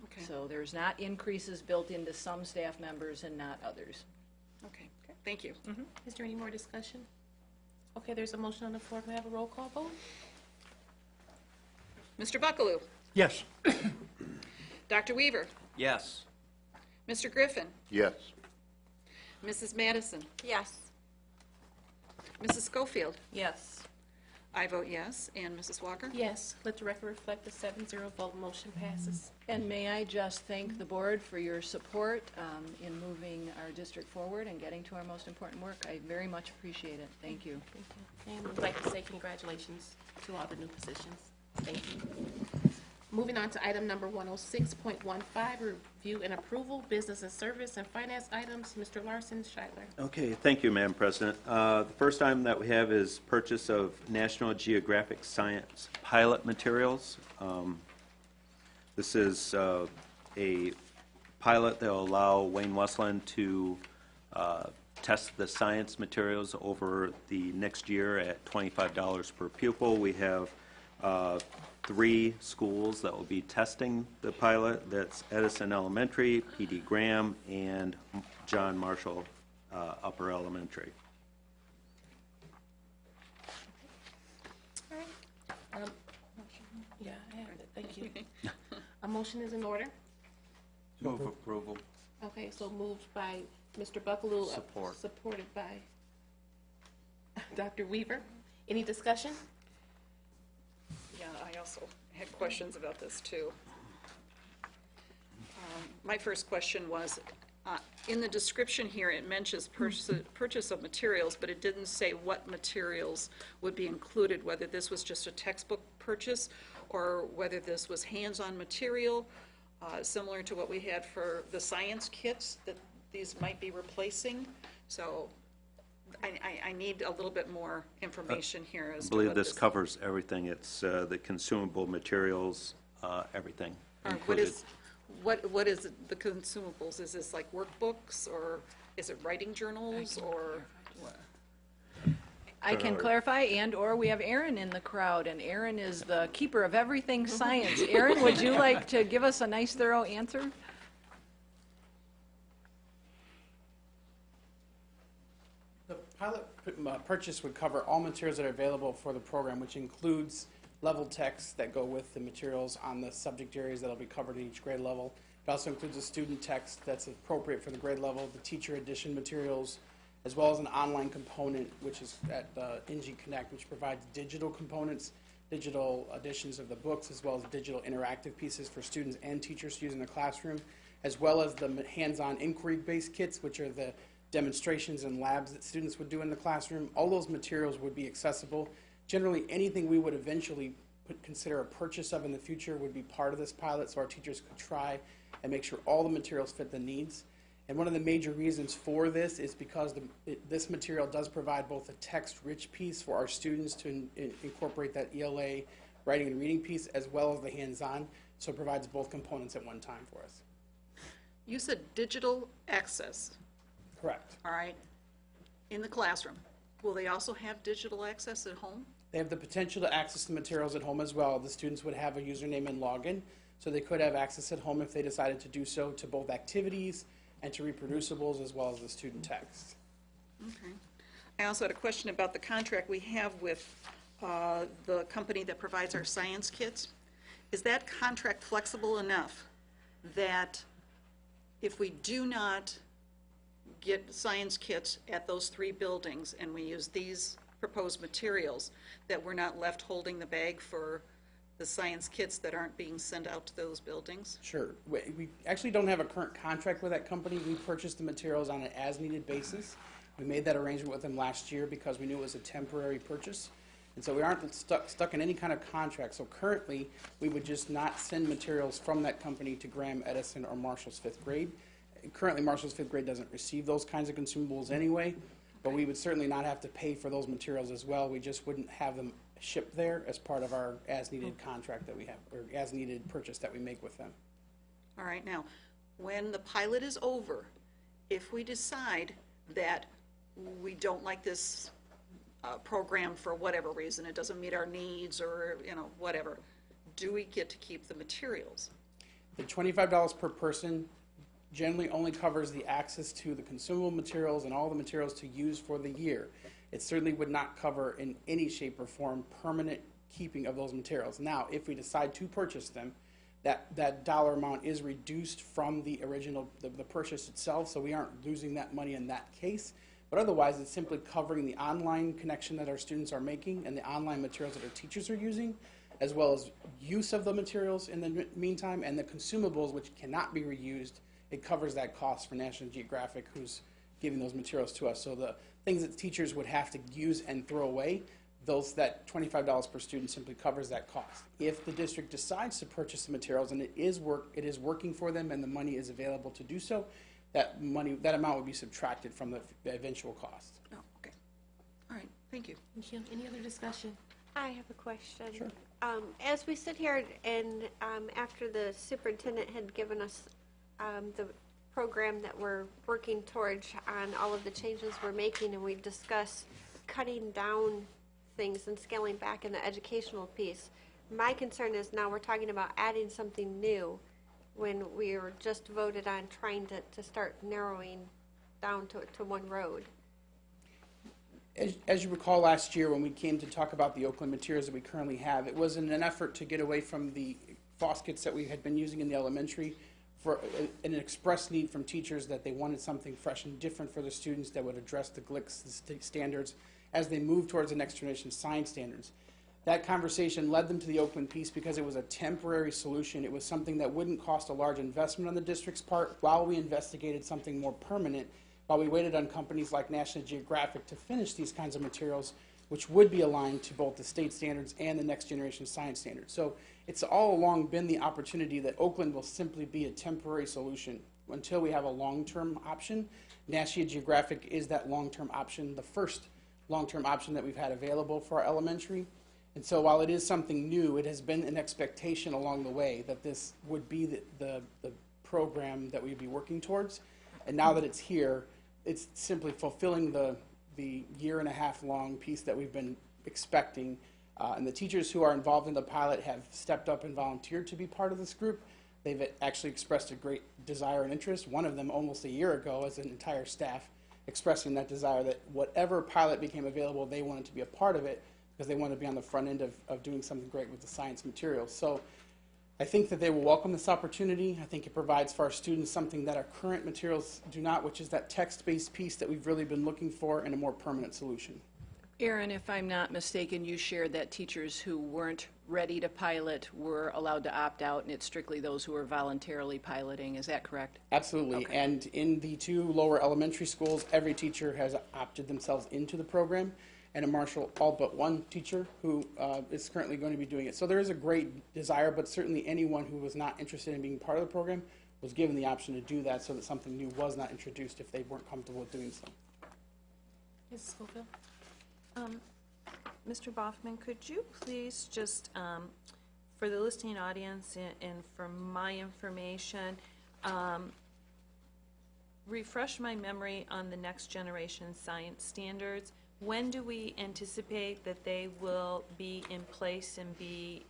Okay. So there's not increases built into some staff members and not others. Okay. Thank you. Is there any more discussion? Okay, there's a motion on the floor. Can I have a roll call vote? Mr. Buckaloo? Yes. Dr. Weaver? Yes. Mr. Griffin? Yes. Mrs. Madison? Yes. Mrs. Schofield? Yes. I vote yes. And Mrs. Walker? Yes. Let the record reflect the 7-0 vote. Motion passes. And may I just thank the board for your support in moving our district forward and getting to our most important work. I very much appreciate it. Thank you. Thank you. And we'd like to say congratulations to all the new positions. Thank you. Moving on to item number 106.15, review and approval, business and service and finance items. Mr. Larson Scheidler. Okay, thank you, Madam President. The first item that we have is purchase of National Geographic Science pilot materials. This is a pilot that will allow Wayne-Westland to test the science materials over the next year at $25 per pupil. We have 3 schools that will be testing the pilot. That's Edison Elementary, P.D. Graham, and John Marshall Upper Elementary. Thank you. A motion is in order. Move approval. Okay, so moved by Mr. Buckaloo. Support. Supported by Dr. Weaver. Any discussion? Yeah, I also had questions about this, too. My first question was, in the description here, it mentions purchase of materials, but it didn't say what materials would be included, whether this was just a textbook purchase or whether this was hands-on material, similar to what we had for the science kits that these might be replacing. So I need a little bit more information here as I to believe what this covers everything. It's the consumable materials, everything What included. is the consumables? Is this like workbooks, or is it writing journals, or what? I can clarify, and/or we have Aaron in the crowd, and Aaron is the keeper of everything science. Aaron, would you like to give us a nice, thorough answer? The pilot purchase would cover all materials that are available for the program, which includes level text that go with the materials on the subject areas that will be covered in each grade level. It also includes a student text that's appropriate for the grade level, the teacher edition materials, as well as an online component, which is at NG Connect, which provides digital components, digital editions of the books, as well as digital interactive pieces for students and teachers to use in the classroom, as well as the hands-on inquiry-based kits, which are the demonstrations and labs that students would do in the classroom. All those materials would be accessible. Generally, anything we would eventually consider a purchase of in the future would be part of this pilot, so our teachers could try and make sure all the materials fit the needs. And one of the major reasons for this is because this material does provide both a text-rich piece for our students to incorporate that ELA writing and reading piece, as well as the hands-on, so it provides both components at one time for us. You said digital access, Correct. all right, in the classroom. Will they also have digital access at home? They have the potential to access the materials at home as well. The students would have a username and login, so they could have access at home if they decided to do so to both activities and to reproducibles as well as the student text. Okay. I also had a question about the contract we have with the company that provides our science kits. Is that contract flexible enough that if we do not get science kits at those 3 buildings and we use these proposed materials, that we're not left holding the bag for the science kits that aren't being sent out to those buildings? Sure. We actually don't have a current contract with that company. We purchase the materials on an as-needed basis. We made that arrangement with them last year because we knew it was a temporary purchase. And so we aren't stuck in any kind of contract. So currently, we would just not send materials from that company to Graham, Edison, or Marshall's 5th grade. Currently, Marshall's 5th grade doesn't receive those kinds of consumables anyway, but we would certainly not have to pay for those materials as well. We just wouldn't have them shipped there as part of our as-needed contract that we have, or as-needed purchase that we make with them. All right, now, when the pilot is over, if we decide that we don't like this program for whatever reason, it doesn't meet our needs or, whatever, do we get to keep the materials? The $25 per person generally only covers the access to the consumable materials and all the materials to use for the year. It certainly would not cover in any shape or form permanent keeping of those materials. Now, if we decide to purchase them, that dollar amount is reduced from the original, the purchase itself, so we aren't losing that money in that case. But otherwise, it's simply covering the online connection that our students are making and the online materials that our teachers are using, as well as use of the materials in the meantime, and the consumables, which cannot be reused. It covers that cost for National Geographic, who's giving those materials to us. So the things that teachers would have to use and throw away, that $25 per student simply covers that cost. If the district decides to purchase the materials and it is working for them and the money is available to do so, that amount would be subtracted from the eventual cost. Oh, okay. All right, thank you. Thank you. Any other discussion? I have a question. Sure. As we sit here and after the superintendent had given us the program that we're working towards on all of the changes we're making, and we discuss cutting down things and scaling back in the educational piece, my concern is now we're talking about adding something new when we were just voted on trying to start narrowing down to one road. As you recall last year when we came to talk about the Oakland materials that we currently have, it was in an effort to get away from the FOSS kits that we had been using in the elementary for an express need from teachers that they wanted something fresh and different for the students that would address the GLICS standards as they move towards the next generation science standards. That conversation led them to the Oakland piece because it was a temporary solution. It was something that wouldn't cost a large investment on the district's part while we investigated something more permanent, while we waited on companies like National Geographic to finish these kinds of materials, which would be aligned to both the state standards and the next generation science standards. So it's all along been the opportunity that Oakland will simply be a temporary solution until we have a long-term option. National Geographic is that long-term option, the first long-term option that we've had available for our elementary. And so while it is something new, it has been an expectation along the way that this would be the program that we'd be working towards. And now that it's here, it's simply fulfilling the year-and-a-half long piece that we've been expecting. And the teachers who are involved in the pilot have stepped up and volunteered to be part of this group. They've actually expressed a great desire and interest, one of them almost a year ago as an entire staff, expressing that desire that whatever pilot became available, they wanted to be a part of it, because they want to be on the front end of doing something great with the science materials. So I think that they will welcome this opportunity. I think it provides for our students something that our current materials do not, which is that text-based piece that we've really been looking for and a more permanent solution. Aaron, if I'm not mistaken, you shared that teachers who weren't ready to pilot were allowed to opt out, and it's strictly those who are voluntarily piloting. Is that correct? Absolutely. Okay. And in the 2 lower elementary schools, every teacher has opted themselves into the program, and a Marshall, all but one teacher who is currently going to be doing it. So there is a great desire, but certainly anyone who was not interested in being part of the program was given the option to do that so that something new was not introduced if they weren't comfortable with doing so. Mrs. Schofield? Mr. Boffman, could you please just, for the listening audience and for my information, refresh my memory on the next generation science standards? When do we anticipate that they will be in place and be,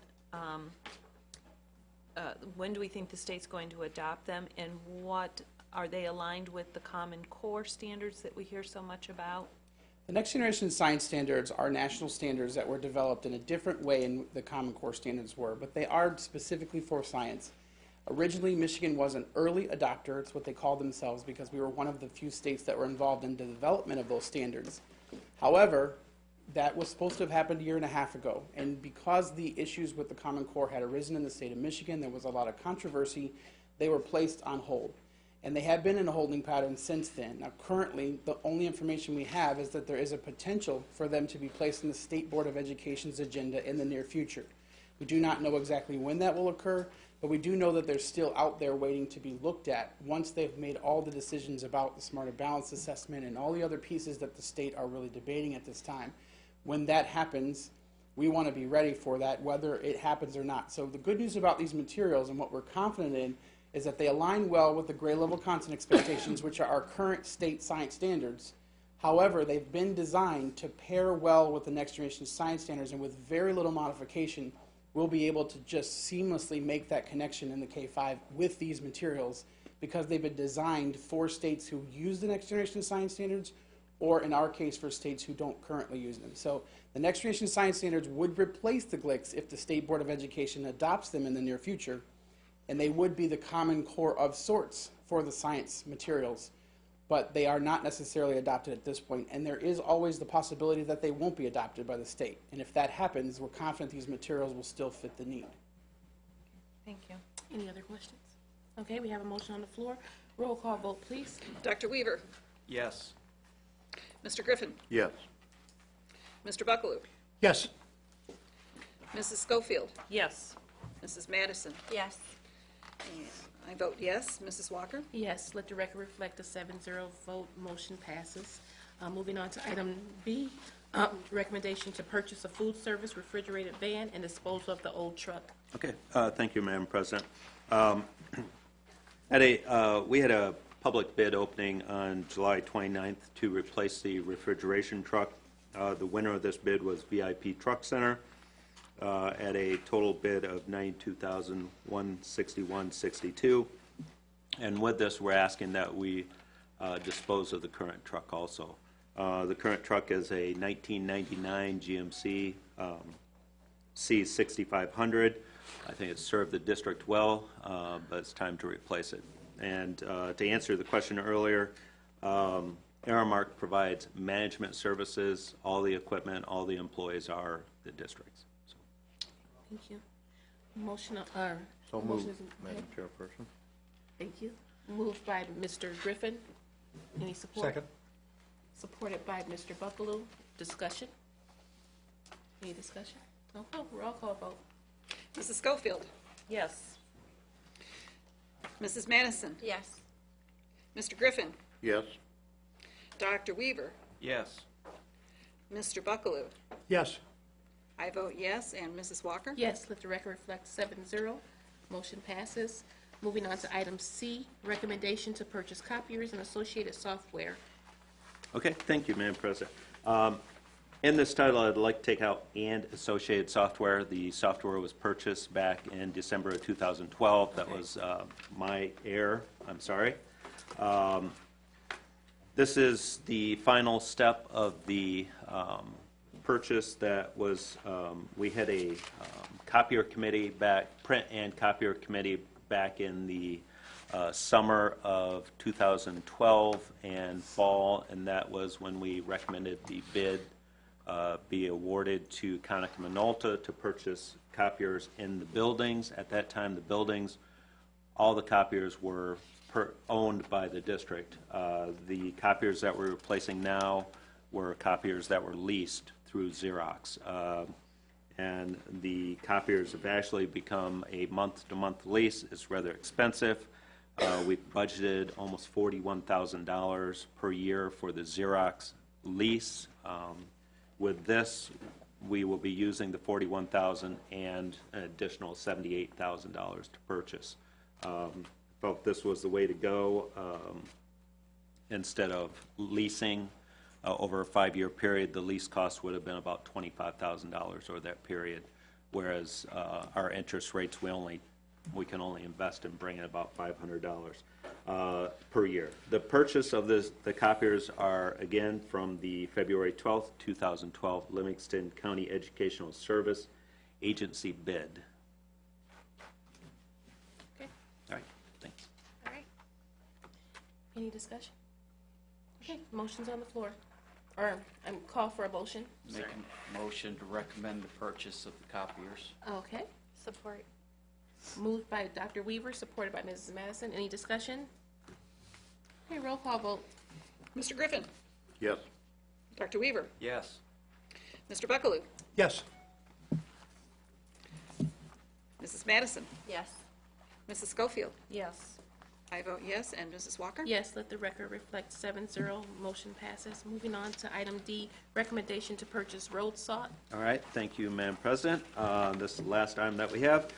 when do we think the state's going to adopt them, and what, are they aligned with the Common Core standards that we hear so much about? The next generation science standards are national standards that were developed in a different way than the Common Core standards were, but they are specifically for science. Originally, Michigan was an early adopter. It's what they called themselves because we were one of the few states that were involved in the development of those standards. However, that was supposed to have happened a year and a half ago, and because the issues with the Common Core had arisen in the state of Michigan, there was a lot of controversy, they were placed on hold. And they have been in a holding pattern since then. Now, currently, the only information we have is that there is a potential for them to be placed in the State Board of Education's agenda in the near future. We do not know exactly when that will occur, but we do know that they're still out there waiting to be looked at once they've made all the decisions about the Smarter Balance Assessment and all the other pieces that the state are really debating at this time. When that happens, we want to be ready for that, whether it happens or not. So the good news about these materials and what we're confident in is that they align well with the grade level content expectations, which are our current state science standards. However, they've been designed to pair well with the next generation science standards, and with very little modification, we'll be able to just seamlessly make that connection in the K-5 with these materials because they've been designed for states who use the next generation science standards, or in our case, for states who don't currently use them. So the next generation science standards would replace the GLICS if the State Board of Education adopts them in the near future, and they would be the Common Core of sorts for the science materials, but they are not necessarily adopted at this point, and there is always the possibility that they won't be adopted by the state. And if that happens, we're confident these materials will still fit the need. Thank you. Any other questions? Okay, we have a motion on the floor. Roll call vote, please. Dr. Weaver? Yes. Mr. Griffin? Yes. Mr. Buckaloo? Yes. Mrs. Schofield? Yes. Mrs. Madison? Yes. And I vote yes. Mrs. Walker? Yes, let the record reflect a 7-0 vote. Motion passes. Moving on to item B, recommendation to purchase a food service refrigerated van and dispose of the old truck. Okay, thank you, Madam President. We had a public bid opening on July 29th to replace the refrigeration truck. The winner of this bid was VIP Truck Center at a total bid of $92,161.62. And with this, we're asking that we dispose of the current truck also. The current truck is a 1999 GMC C6500. I think it's served the district well, but it's time to replace it. And to answer the question earlier, Aramark provides management services. All the equipment, all the employees are the district's. So. Thank you. Motion, So motion moved, is- Madam Chairperson. Thank you. Moved by Mr. Griffin. Any support? Second. Supported by Mr. Buckaloo. Discussion? Any discussion? Okay, roll call vote. Mrs. Schofield. Yes. Mrs. Madison. Yes. Mr. Griffin. Yes. Dr. Weaver. Yes. Mr. Buckaloo. Yes. I vote yes, and Mrs. Walker? Yes, let the record reflect 7-0. Motion passes. Moving on to item C, recommendation to purchase copiers and associated software. Okay, thank you, Madam President. In this title, I'd like to take out "and associated software." The software was purchased back in December of 2012. That was my error. I'm sorry. This is the final step of the purchase that was, we had a copier committee back, print and copier committee back in the summer of 2012 and fall, and that was when we recommended the bid be awarded to Konica Minolta to purchase copiers in the buildings. At that time, the buildings, all the copiers were owned by the district. The copiers that we're replacing now were copiers that were leased through Xerox. And the copiers have actually become a month-to-month lease. It's rather expensive. We budgeted almost $41,000 per year for the Xerox lease. With this, we will be using the $41,000 and an additional $78,000 to purchase. Felt this was the way to go. Instead of leasing over a 5-year period, the lease cost would have been about $25,000 over that period, whereas our interest rates, we can only invest and bring in about $500 per year. The purchase of the copiers are, again, from the February 12th, 2012 Livingston County Educational Service Agency bid. Okay, All right, thanks. all right. Any discussion? Okay, motion's on the floor. Or, call for a motion. Make a motion to recommend the purchase of the copiers. Okay. Support. Moved by Dr. Weaver, supported by Mrs. Madison. Any discussion? Okay, roll call vote. Mr. Griffin. Yes. Dr. Weaver. Yes. Mr. Buckaloo. Yes. Mrs. Madison. Yes. Mrs. Schofield. Yes. I vote yes, and Mrs. Walker? Yes, let the record reflect 7-0. Motion passes. Moving on to item D, recommendation to purchase road salt. All right, thank you, Madam President. This is the last item that we have.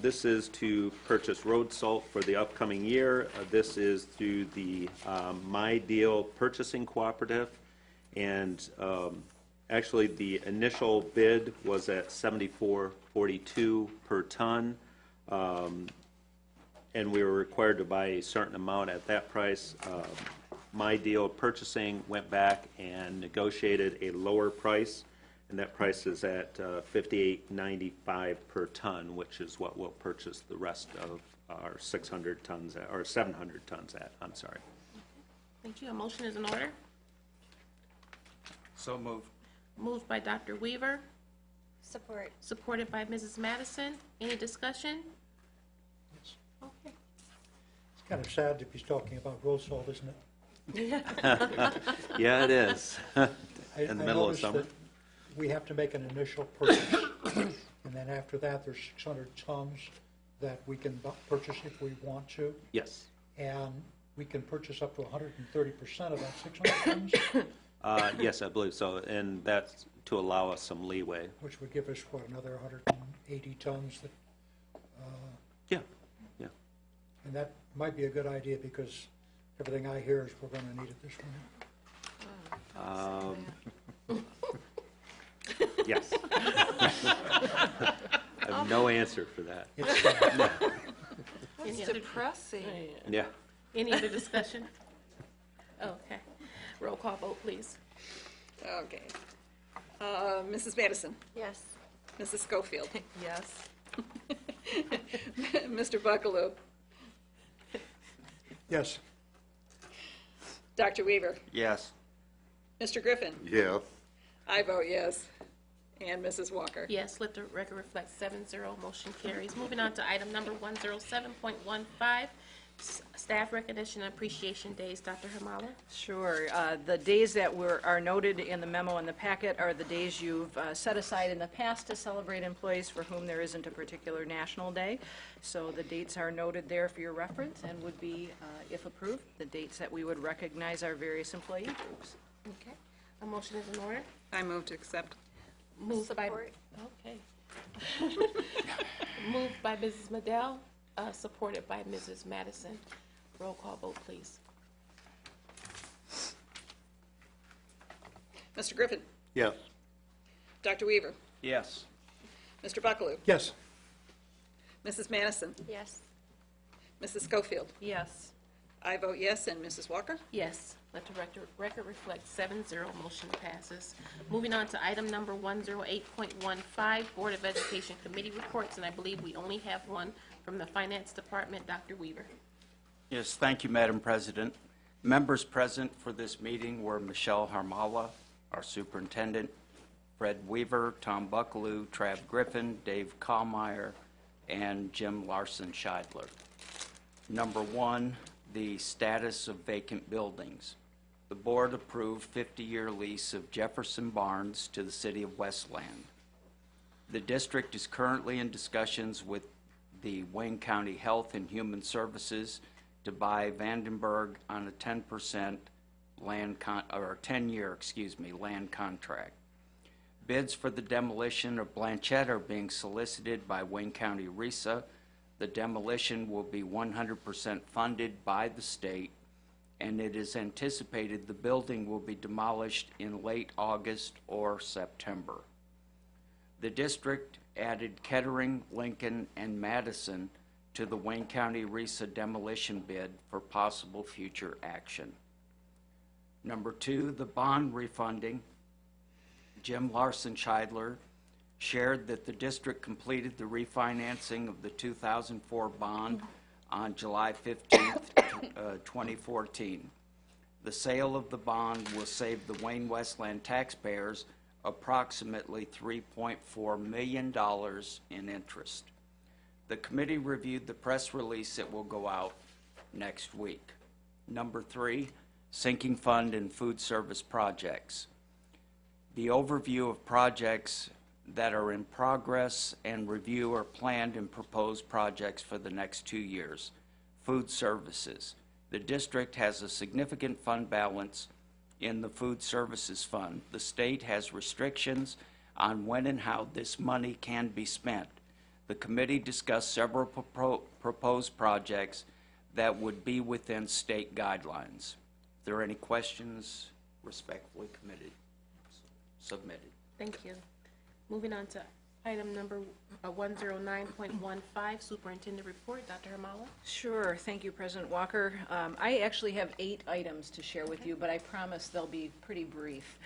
This is to purchase road salt for the upcoming year. This is through the My Deal Purchasing Cooperative, and actually the initial bid was at $74.42 per ton, and we were required to buy a certain amount at that price. My Deal Purchasing went back and negotiated a lower price, and that price is at $58.95 per ton, which is what we'll purchase the rest of our 600 tons at, or 700 tons at. I'm sorry. Thank you. A motion is in order. So move. Moved by Dr. Weaver, Support. supported by Mrs. Madison. Any discussion? Okay. It's kind of sad to be talking about road salt, isn't it? Yeah, it is. I In the middle of noticed summer. that we have to make an initial purchase, and then after that, there's 600 tons that we can purchase if we want to, Yes. and we can purchase up to 130% of that 600 tons, Yes, I believe so, and that's to allow us some leeway. which would give us, what, another 180 tons, that, Yeah, yeah. and that might be a good idea, because everything I hear is we're going to need it this winter. Yes. I have no answer for that. It's sad. Any other, Depressing. Yeah. any other discussion? Okay. Roll call vote, please. Okay. Mrs. Madison? Yes. Mrs. Schofield? Yes. Mr. Buckaloo? Yes. Dr. Weaver? Yes. Mr. Griffin? Yes. I vote yes. And Mrs. Walker? Yes, let the record reflect 7-0, motion carries. Moving on to item number 107.15, staff recognition and appreciation days. Dr. Hamala? Sure. The days that are noted in the memo in the packet are the days you've set aside in the past to celebrate employees for whom there isn't a particular national day. So the dates are noted there for your reference and would be, if approved, the dates that we would recognize our various employee groups. Okay. A motion is in order. I move to accept. Moved by, okay. Moved by Mrs. Madell, supported by Mrs. Madison. Roll call vote, please. Mr. Griffin? Yes. Dr. Weaver? Yes. Mr. Buckaloo? Yes. Mrs. Madison? Yes. Mrs. Schofield? Yes. I vote yes. And Mrs. Walker? Yes, let the record reflect 7-0, motion passes. Moving on to item number 108.15, Board of Education Committee reports, and I believe we only have one from the Finance Department. Dr. Weaver. Yes, thank you, Madam President. Members present for this meeting were Michelle Harmala, our superintendent, Fred Weaver, Tom Buckaloo, Trav Griffin, Dave Kallmeyer, and Jim Larson-Scheidler. Number one, the status of vacant buildings. The board approved 50-year lease of Jefferson Barnes to the city of Westland. The district is currently in discussions with the Wayne County Health and Human Services to buy Vandenberg on a 10% land 10-year, land contract. Bids for the demolition of Blanchette are being solicited by Wayne County RESA. The demolition will be 100% funded by the state, and it is anticipated the building will be demolished in late August or September. The district added Kettering, Lincoln, and Madison to the Wayne County RESA demolition bid for possible future action. Number two, the bond refunding. Jim Larson-Scheidler shared that the district completed the refinancing of the 2004 bond on July 15th, 2014. The sale of the bond will save the Wayne-Westland taxpayers approximately $3.4 million in interest. The committee reviewed the press release that will go out next week. Number three, sinking fund and food service projects. The overview of projects that are in progress and review or planned and proposed projects for the next 2 years. Food services. The district has a significant fund balance in the food services fund. The state has restrictions on when and how this money can be spent. The committee discussed several proposed projects that would be within state guidelines. If there are any questions, respectfully submitted. Thank you. Moving on to item number 109.15, Superintendent Report. Dr. Hamala? Sure. Thank you, President Walker. I actually have 8 items to share with you, but I promise they'll be pretty brief.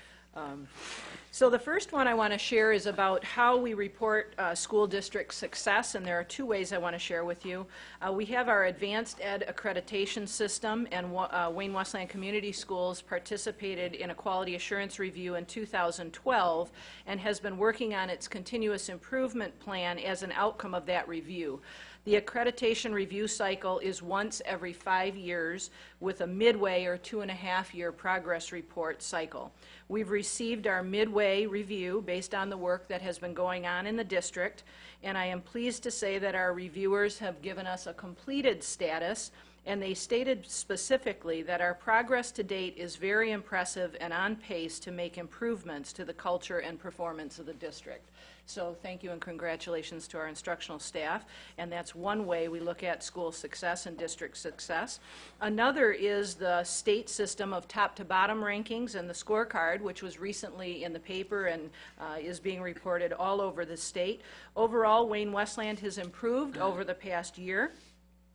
So the first one I want to share is about how we report school district success, and there are 2 ways I want to share with you. We have our advanced ed accreditation system, and Wayne-Westland Community Schools participated in a quality assurance review in 2012 and has been working on its continuous improvement plan as an outcome of that review. The accreditation review cycle is once every 5 years with a midway or 2.5-year progress report cycle. We've received our midway review based on the work that has been going on in the district, and I am pleased to say that our reviewers have given us a completed status, and they stated specifically that our progress to date is very impressive and on pace to make improvements to the culture and performance of the district. So thank you and congratulations to our instructional staff, and that's one way we look at school success and district success. Another is the state system of top to bottom rankings and the scorecard, which was recently in the paper and is being reported all over the state. Overall, Wayne-Westland has improved over the past year.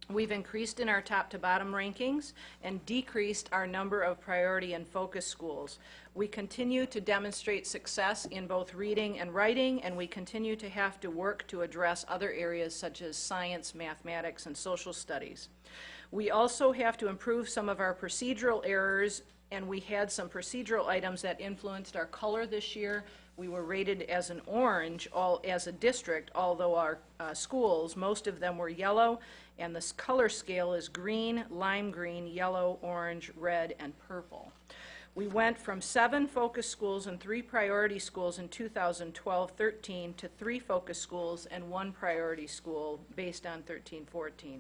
We've increased in our top to bottom rankings and decreased our number of priority and focus schools. We continue to demonstrate success in both reading and writing, and we continue to have to work to address other areas such as science, mathematics, and social studies. We also have to improve some of our procedural errors, and we had some procedural items that influenced our color this year. We were rated as an orange as a district, although our schools, most of them were yellow, and this color scale is green, lime green, yellow, orange, red, and purple. We went from 7 focus schools and 3 priority schools in 2012-13 to 3 focus schools and 1 priority school based on 13-14.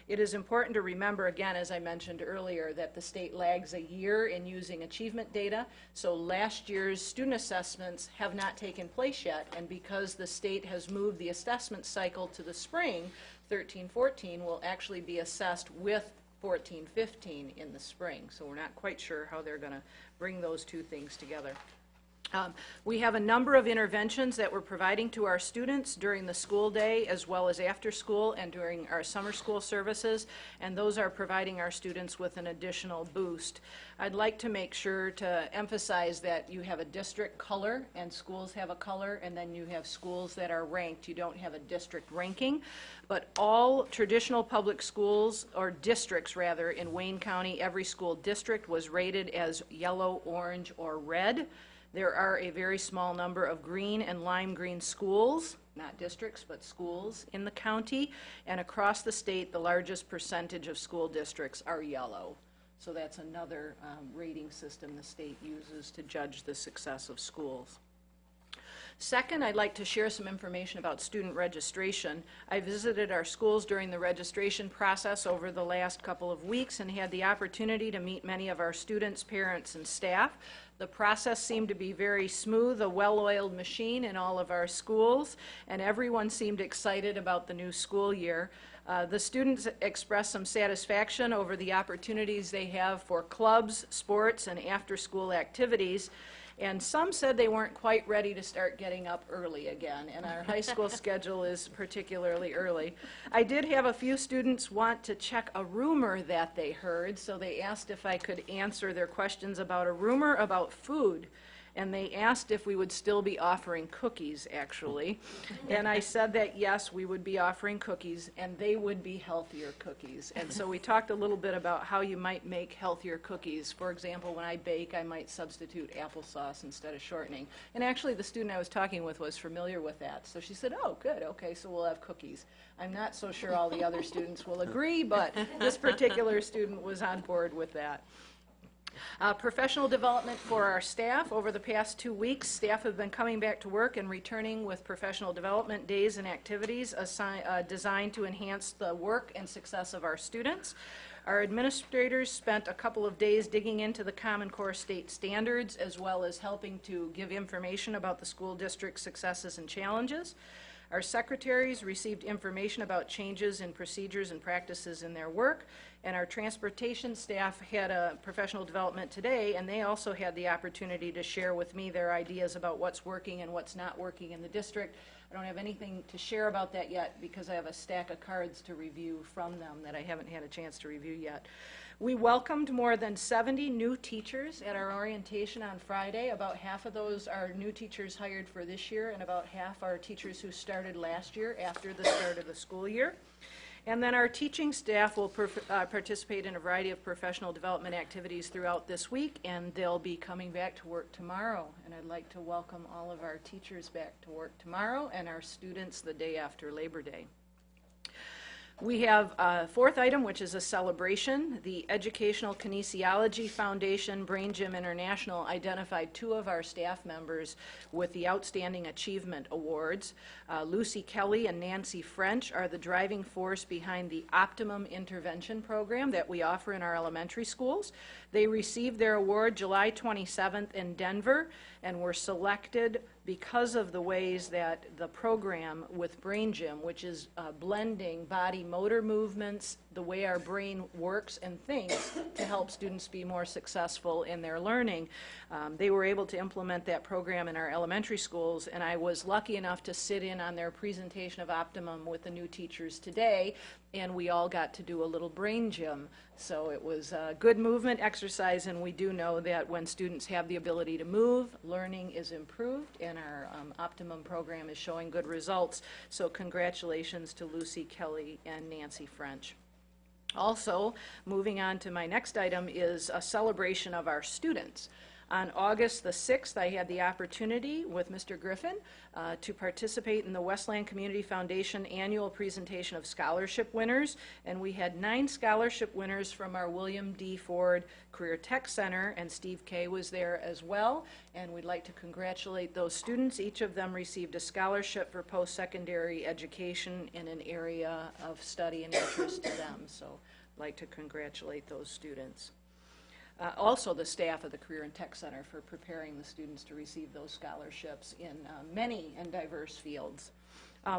It is important to remember, again, as I mentioned earlier, that the state lags a year in using achievement data, so last year's student assessments have not taken place yet, and because the state has moved the assessment cycle to the spring, 13-14 will actually be assessed with 14-15 in the spring, so we're not quite sure how they're going to bring those two things together. We have a number of interventions that we're providing to our students during the school day as well as after school and during our summer school services, and those are providing our students with an additional boost. I'd like to make sure to emphasize that you have a district color and schools have a color, and then you have schools that are ranked. You don't have a district ranking, but all traditional public schools, or districts rather, in Wayne County, every school district was rated as yellow, orange, or red. There are a very small number of green and lime green schools, not districts, but schools in the county, and across the state, the largest percentage of school districts are yellow. So that's another rating system the state uses to judge the success of schools. Second, I'd like to share some information about student registration. I visited our schools during the registration process over the last couple of weeks and had the opportunity to meet many of our students, parents, and staff. The process seemed to be very smooth, a well-oiled machine in all of our schools, and everyone seemed excited about the new school year. The students expressed some satisfaction over the opportunities they have for clubs, sports, and after-school activities. And some said they weren't quite ready to start getting up early again, and our high school schedule is particularly early. I did have a few students want to check a rumor that they heard, so they asked if I could answer their questions about a rumor about food. And they asked if we would still be offering cookies, actually. And I said that, yes, we would be offering cookies, and they would be healthier cookies. And so we talked a little bit about how you might make healthier cookies. For example, when I bake, I might substitute applesauce instead of shortening. And actually, the student I was talking with was familiar with that. So she said, oh, good, okay, so we'll have cookies. I'm not so sure all the other students will agree, but this particular student was on board with that. Professional development for our staff. Over the past 2 weeks, staff have been coming back to work and returning with professional development days and activities designed to enhance the work and success of our students. Our administrators spent a couple of days digging into the Common Core state standards as well as helping to give information about the school district's successes and challenges. Our secretaries received information about changes in procedures and practices in their work, and our transportation staff had a professional development today, and they also had the opportunity to share with me their ideas about what's working and what's not working in the district. I don't have anything to share about that yet because I have a stack of cards to review from them that I haven't had a chance to review yet. We welcomed more than 70 new teachers at our orientation on Friday. About half of those are new teachers hired for this year, and about half are teachers who started last year after the start of the school year. And then our teaching staff will participate in a variety of professional development activities throughout this week, and they'll be coming back to work tomorrow. And I'd like to welcome all of our teachers back to work tomorrow and our students the day after Labor Day. We have a fourth item, which is a celebration. The Educational Kinesiology Foundation, Brain Gym International, identified 2 of our staff members with the Outstanding Achievement Awards. Lucy Kelly and Nancy French are the driving force behind the Optimum Intervention Program that we offer in our elementary schools. They received their award July 27th in Denver and were selected because of the ways that the program with Brain Gym, which is blending body motor movements, the way our brain works and thinks to help students be more successful in their learning, they were able to implement that program in our elementary schools, and I was lucky enough to sit in on their presentation of Optimum with the new teachers today, and we all got to do a little brain gym. So it was a good movement exercise, and we do know that when students have the ability to move, learning is improved, and our Optimum program is showing good results. So congratulations to Lucy Kelly and Nancy French. Also, moving on to my next item is a celebration of our students. On August the 6th, I had the opportunity with Mr. Griffin to participate in the Westland Community Foundation annual presentation of scholarship winners, and we had 9 scholarship winners from our William D. Ford Career Tech Center, and Steve Kay was there as well, and we'd like to congratulate those students. Each of them received a scholarship for post-secondary education in an area of study and interest to them, so I'd like to congratulate those students. Also the staff of the Career and Tech Center for preparing the students to receive those scholarships in many and diverse fields.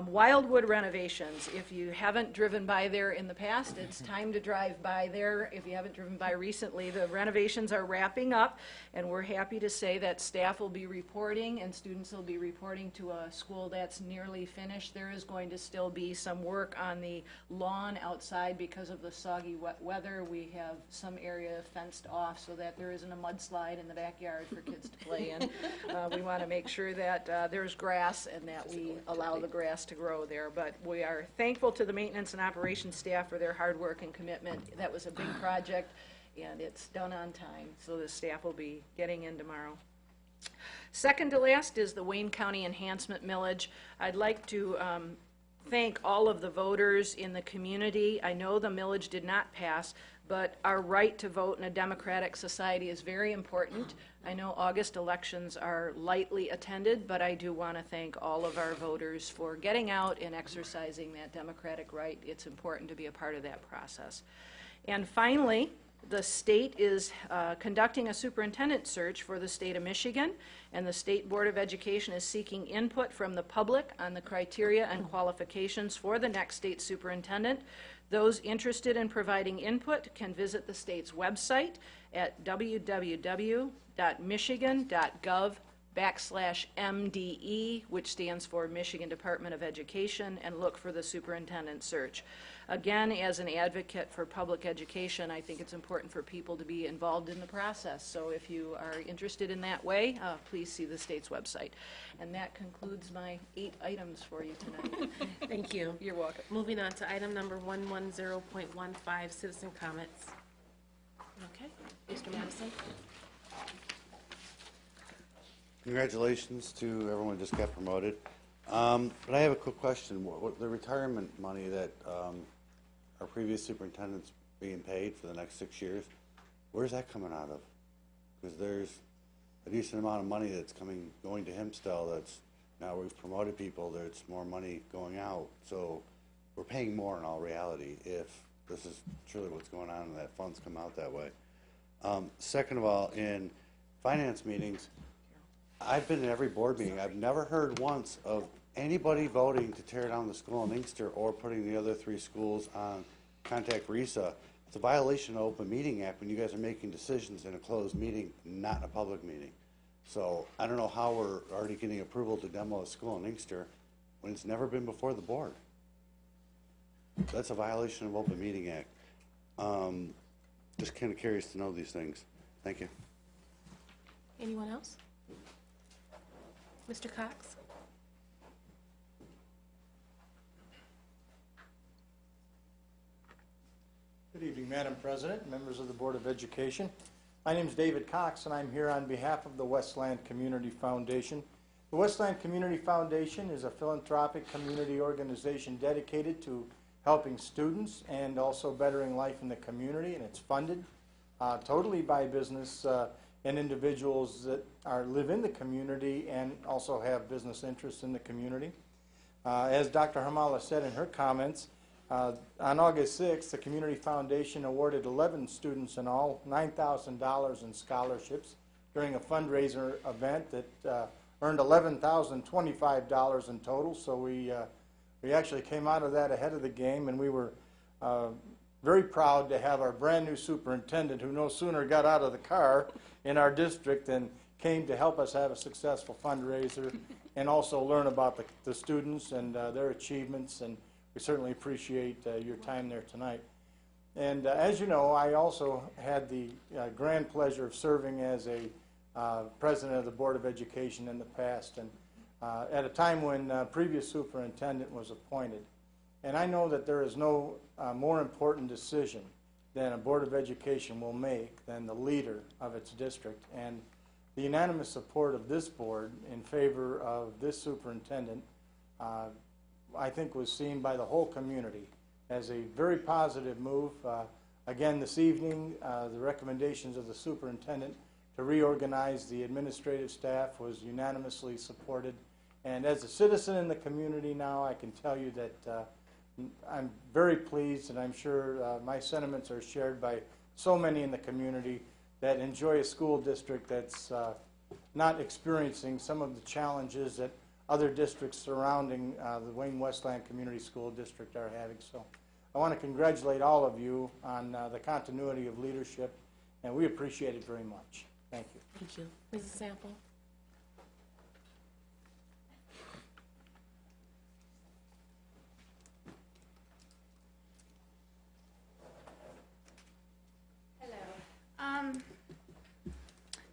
Wildwood renovations, if you haven't driven by there in the past, it's time to drive by there. If you haven't driven by recently, the renovations are wrapping up, and we're happy to say that staff will be reporting and students will be reporting to a school that's nearly finished. There is going to still be some work on the lawn outside because of the soggy wet weather. We have some area fenced off so that there isn't a mudslide in the backyard for kids to play in. We want to make sure that there's grass and that we allow the grass to grow there, but we are thankful to the maintenance and operations staff for their hard work and commitment. That was a big project, and it's done on time, so the staff will be getting in tomorrow. Second to last is the Wayne County Enhancement Millage. I'd like to thank all of the voters in the community. I know the millage did not pass, but our right to vote in a democratic society is very important. I know August elections are lightly attended, but I do want to thank all of our voters for getting out and exercising that democratic right. It's important to be a part of that process. And finally, the state is conducting a superintendent search for the state of Michigan, and the State Board of Education is seeking input from the public on the criteria and qualifications for the next state superintendent. Those interested in providing input can visit the state's website at www.michigan.gov/MDE, which stands for Michigan Department of Education, and look for the superintendent search. Again, as an advocate for public education, I think it's important for people to be involved in the process. So if you are interested in that way, please see the state's website. And that concludes my 8 items for you tonight. Thank you. You're welcome. Moving on to item number 110.15, citizen comments. Okay, Mr. Madison. Congratulations to everyone who just got promoted. But I have a quick question. What the retirement money that our previous superintendent's being paid for the next 6 years, where's that coming out of? Because there's a decent amount of money that's going to him still. That's now we've promoted people. There's more money going out. So we're paying more in all reality if this is truly what's going on and that funds come out that way. Second of all, in finance meetings, I've been in every board meeting. I've never heard once of anybody voting to tear down the school in Inkster or putting the other 3 schools on contact RESA. It's a violation of Open Meeting Act when you guys are making decisions in a closed meeting, not in a public meeting. So I don't know how we're already getting approval to demo a school in Inkster when it's never been before the board. That's a violation of Open Meeting Act. Just kind of curious to know these things. Thank you. Anyone else? Mr. Cox? Good evening, Madam President, members of the Board of Education. My name is David Cox, and I'm here on behalf of the Westland Community Foundation. The Westland Community Foundation is a philanthropic community organization dedicated to helping students and also bettering life in the community, and it's funded totally by business and individuals that live in the community and also have business interests in the community. As Dr. Hamala said in her comments, on August 6th, the Community Foundation awarded 11 students in all $9,000 in scholarships during a fundraiser event that earned $11,025 in total, so we actually came out of that ahead of the game, and we were very proud to have our brand-new superintendent, who no sooner got out of the car in our district than came to help us have a successful fundraiser and also learn about the students and their achievements, and we certainly appreciate your time there tonight. And as you know, I also had the grand pleasure of serving as a president of the Board of Education in the past, and at a time when previous superintendent was appointed. And I know that there is no more important decision than a Board of Education will make than the leader of its district. And the unanimous support of this board in favor of this superintendent, I think, was seen by the whole community as a very positive move. Again, this evening, the recommendations of the superintendent to reorganize the administrative staff was unanimously supported. And as a citizen in the community now, I can tell you that I'm very pleased, and I'm sure my sentiments are shared by so many in the community that enjoy a school district that's not experiencing some of the challenges that other districts surrounding the Wayne-Westland Community School District are having. So I want to congratulate all of you on the continuity of leadership, and we appreciate it very much. Thank you. Thank you. Mrs. Sample?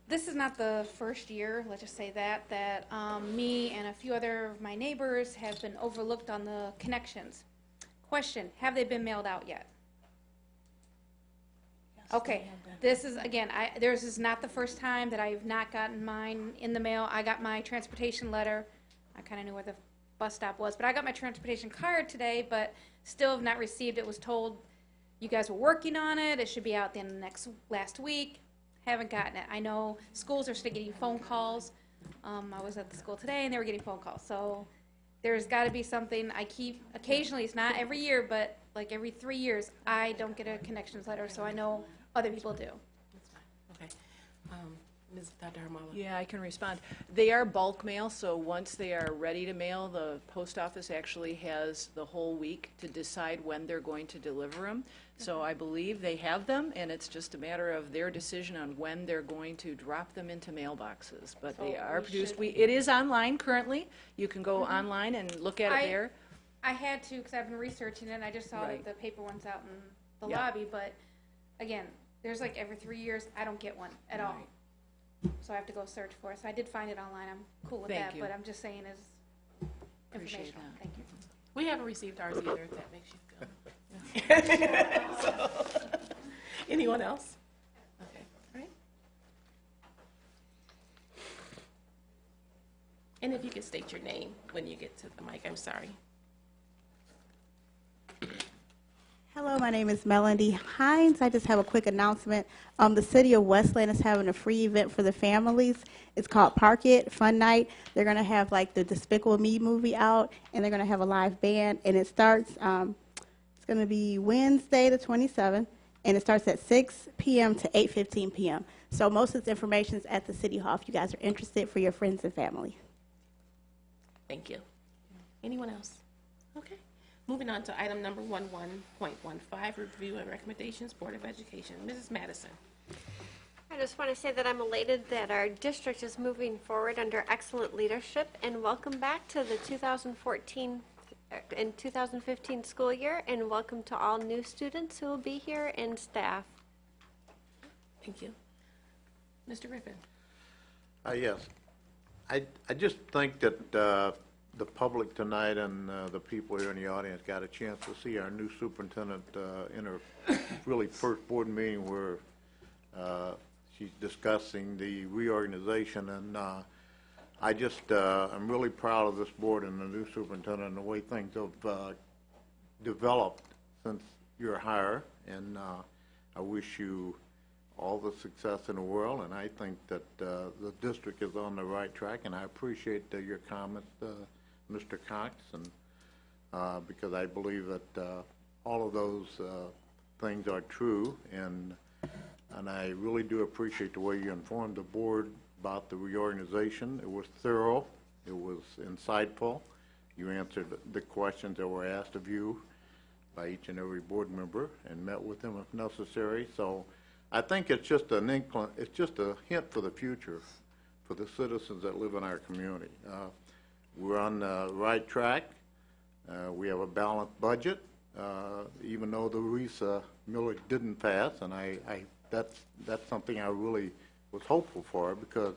This is not the first year, let's just say that me and a few other of my neighbors have been overlooked on the connections. Question, have they been mailed out yet? Okay, this is, again, this is not the first time that I have not gotten mine in the mail. I got my transportation letter. I kind of knew where the bus stop was, but I got my transportation card today, but still have not received it. Was told you guys were working on it. It should be out the end of last week. Haven't gotten it. I know schools are still getting phone calls. I was at the school today, and they were getting phone calls. So there's got to be something. I keep, occasionally, it's not every year, but like every 3 years, I don't get a connections letter, so I know other people do. That's fine. Okay. Ms. Dr. Harmala? Yeah, I can respond. They are bulk mail, so once they are ready to mail, the post office actually has the whole week to decide when they're going to deliver them. So I believe they have them, and it's just a matter of their decision on when they're going to drop them into mailboxes. But So they are we produced. should- It is online currently. You can go online and look at it there. I had to because I've been researching it, and I just saw Right. that the paper one's out in the Yeah. lobby. But again, there's like every 3 years, I don't get one at all. So I have to go search for it. So I did find it online. I'm cool with Thank that, you. but I'm just saying as Appreciate informational. that. Thank you. We haven't received ours either, if that makes you feel. So, anyone else? Okay, all right. And if you could state your name when you get to the mic, I'm sorry. Hello, my name is Melanie Hines. I just have a quick announcement. The city of Westland is having a free event for the families. It's called Park It Fun Night. They're going to have like the Despicable Me movie out, and they're going to have a live band. And it starts, it's going to be Wednesday the 27th, and it starts at 6 p.m. to 8:15 p.m. So most of this information is at the City Hall if you guys are interested, for your friends and family. Thank you. Anyone else? Okay. Moving on to item number 11.15, review and recommendations, Board of Education. Mrs. Madison. I just want to say that I'm elated that our district is moving forward under excellent leadership, and welcome back to the 2014 and 2015 school year, and welcome to all new students who will be here and staff. Thank you. Mr. Griffin. Yes. I just think that the public tonight and the people here in the audience got a chance to see our new superintendent in her really first board meeting where she's discussing the reorganization. And I'm really proud of this board and the new superintendent and the way things have developed since your hire. And I wish you all the success in the world, and I think that the district is on the right track, and I appreciate your comments, Mr. Cox, and because I believe that all of those things are true, and I really do appreciate the way you informed the board about the reorganization. It was thorough. It was insightful. You answered the questions that were asked of you by each and every board member and met with them if necessary. So I think it's just it's just a hint for the future for the citizens that live in our community. We're on the right track. We have a balanced budget, even though the RISA millage didn't pass, and that's something I really was hopeful for, because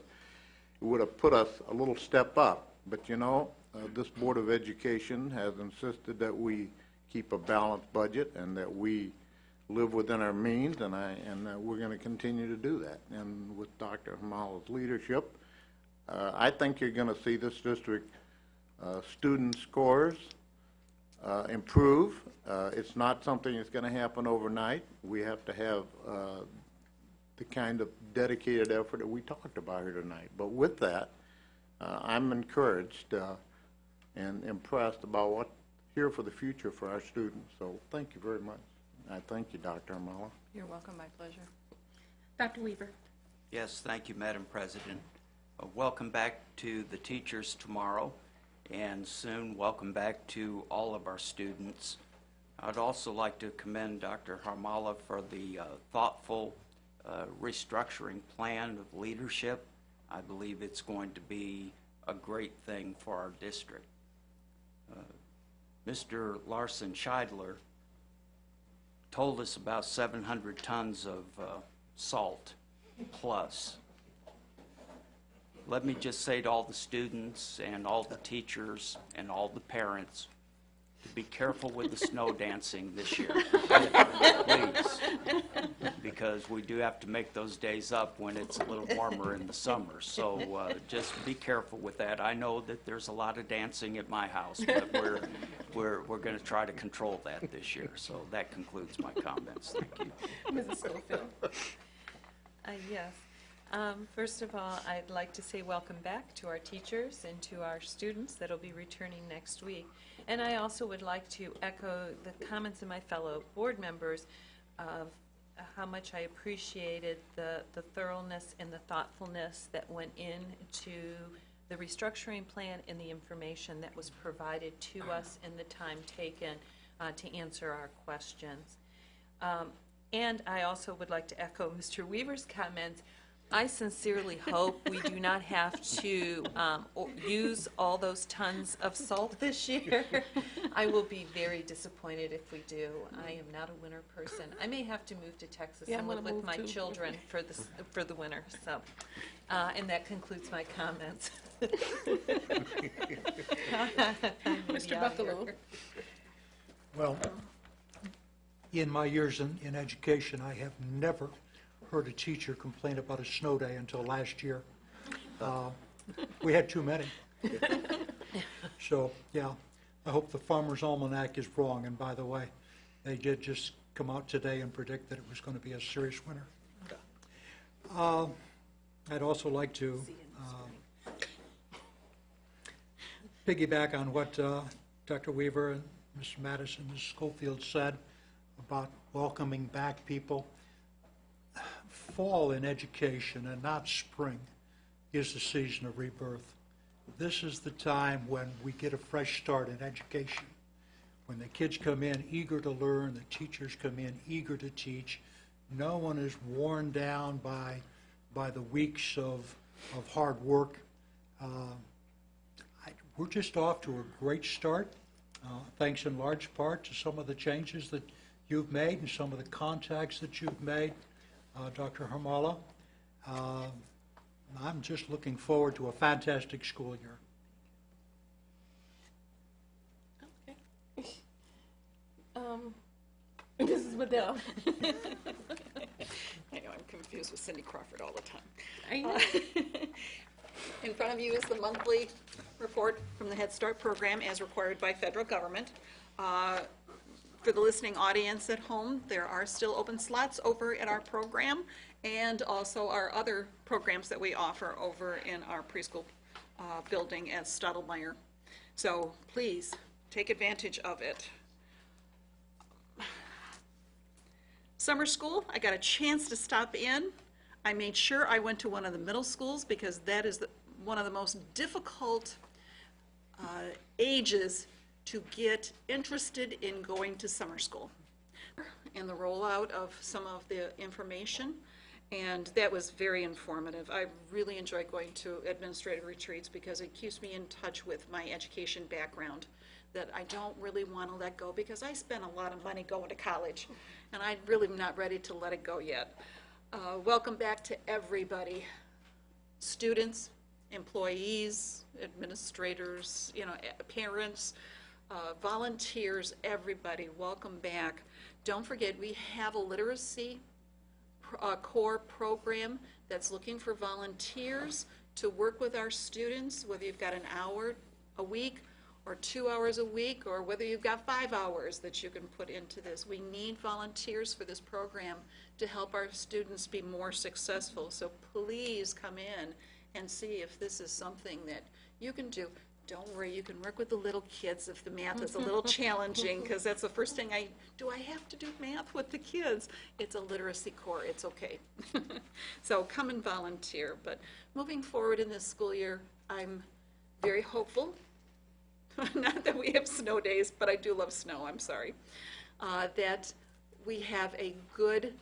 it would have put us a little step up. But you know, this Board of Education has insisted that we keep a balanced budget and that we live within our means, and we're going to continue to do that. And with Dr. Hamala's leadership, I think you're going to see this district student scores improve. It's not something that's going to happen overnight. We have to have the kind of dedicated effort that we talked about here tonight. But with that, I'm encouraged and impressed about what's here for the future for our students. So thank you very much. I thank you, Dr. Hamala. You're welcome. My pleasure. Dr. Weaver. Yes, thank you, Madam President. Welcome back to the teachers tomorrow, and soon welcome back to all of our students. I'd also like to commend Dr. Harmala for the thoughtful restructuring plan of leadership. I believe it's going to be a great thing for our district. Mr. Larson Scheidler told us about 700 tons of salt plus. Let me just say to all the students and all the teachers and all the parents to be careful with the snow dancing this year, please, because we do have to make those days up when it's a little warmer in the summer. So just be careful with that. I know that there's a lot of dancing at my house, but we're going to try to control that this year. So that concludes my comments. Thank you. Mrs. Schofield. Yes. First of all, I'd like to say welcome back to our teachers and to our students that will be returning next week. And I also would like to echo the comments of my fellow board members of how much I appreciated the thoroughness and the thoughtfulness that went into the restructuring plan and the information that was provided to us and the time taken to answer our questions. And I also would like to echo Mr. Weaver's comments. I sincerely hope we do not have to use all those tons of salt this year. I will be very disappointed if we do. I am not a winter person. I may have to move to Texas and live with my children for the winter. So, and that concludes my comments. Mr. Buckaloo. Well, in my years in education, I have never heard a teacher complain about a snow day until last year. We had too many. So, yeah, I hope the Farmer's Almanac is wrong. And by the way, they did just come out today and predict that it was going to be a serious winter. I'd also like to piggyback on what Dr. Weaver and Mr. Madison and Ms. Schofield said about welcoming back people. Fall in education and not spring is the season of rebirth. This is the time when we get a fresh start in education. When the kids come in eager to learn, the teachers come in eager to teach. No one is worn down by the weeks of hard work. We're just off to a great start, thanks in large part to some of the changes that you've made and some of the contacts that you've made. Dr. Harmala, I'm just looking forward to a fantastic school year. Okay. Mrs. Waddell. I know, I'm confused with Cindy Crawford all the time. Are you? In front of you is the monthly report from the Head Start program as required by federal government. For the listening audience at home, there are still open slots over at our program and also our other programs that we offer over in our preschool building at Stottlemyre. So please take advantage of it. Summer school, I got a chance to stop in. I made sure I went to one of the middle schools because that is one of the most difficult ages to get interested in going to summer school. And the rollout of some of the information, and that was very informative. I really enjoy going to administrative retreats because it keeps me in touch with my education background that I don't really want to let go because I spent a lot of money going to college, and I'm really not ready to let it go yet. Welcome back to everybody, students, employees, administrators, parents, volunteers, everybody, welcome back. Don't forget, we have a literacy core program that's looking for volunteers to work with our students, whether you've got an hour a week or 2 hours a week, or whether you've got 5 hours that you can put into this. We need volunteers for this program to help our students be more successful. So please come in and see if this is something that you can do. Don't worry, you can work with the little kids if the math is a little challenging, because that's the first thing I have to do math with the kids? It's a literacy core, it's okay. So come and volunteer. But moving forward in this school year, I'm very hopeful. Not that we have snow days, but I do love snow, I'm sorry. That we have a good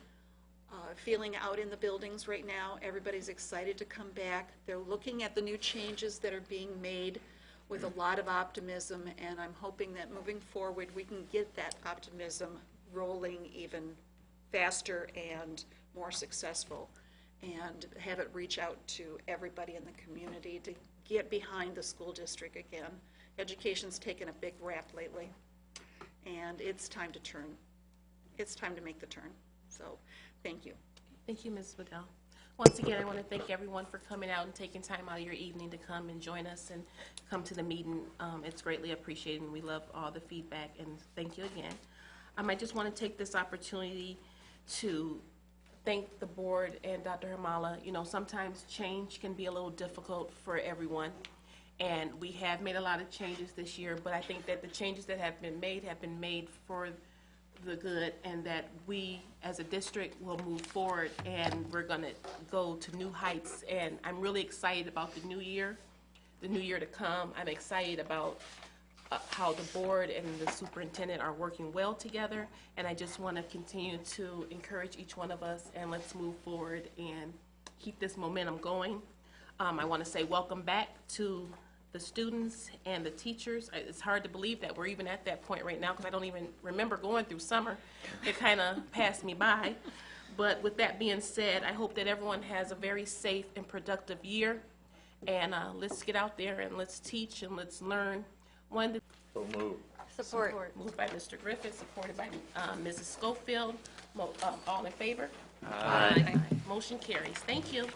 feeling out in the buildings right now. Everybody's excited to come back. They're looking at the new changes that are being made with a lot of optimism, and I'm hoping that moving forward we can get that optimism rolling even faster and more successful, and have it reach out to everybody in the community to get behind the school district again. Education's taken a big rap lately, and it's time to turn. It's time to make the turn. So, thank you. Thank you, Ms. Waddell. Once again, I want to thank everyone for coming out and taking time out of your evening to come and join us and come to the meeting. It's greatly appreciated, and we love all the feedback, and thank you again. I just want to take this opportunity to thank the board and Dr. Hamala. Sometimes change can be a little difficult for everyone, and we have made a lot of changes this year, but I think that the changes that have been made for the good, and that we as a district will move forward, and we're going to go to new heights. And I'm really excited about the new year to come. I'm excited about how the board and the superintendent are working well together, and I just want to continue to encourage each one of us, and let's move forward and keep this momentum going. I want to say welcome back to the students and the teachers. It's hard to believe that we're even at that point right now, because I don't even remember going through summer. It kind of passed me by. But with that being said, I hope that everyone has a very safe and productive year. And let's get out there and let's teach and let's learn. So move. Support. Moved by Mr. Griffith, supported by Mrs. Schofield. All in favor? Aye. Motion carries. Thank you.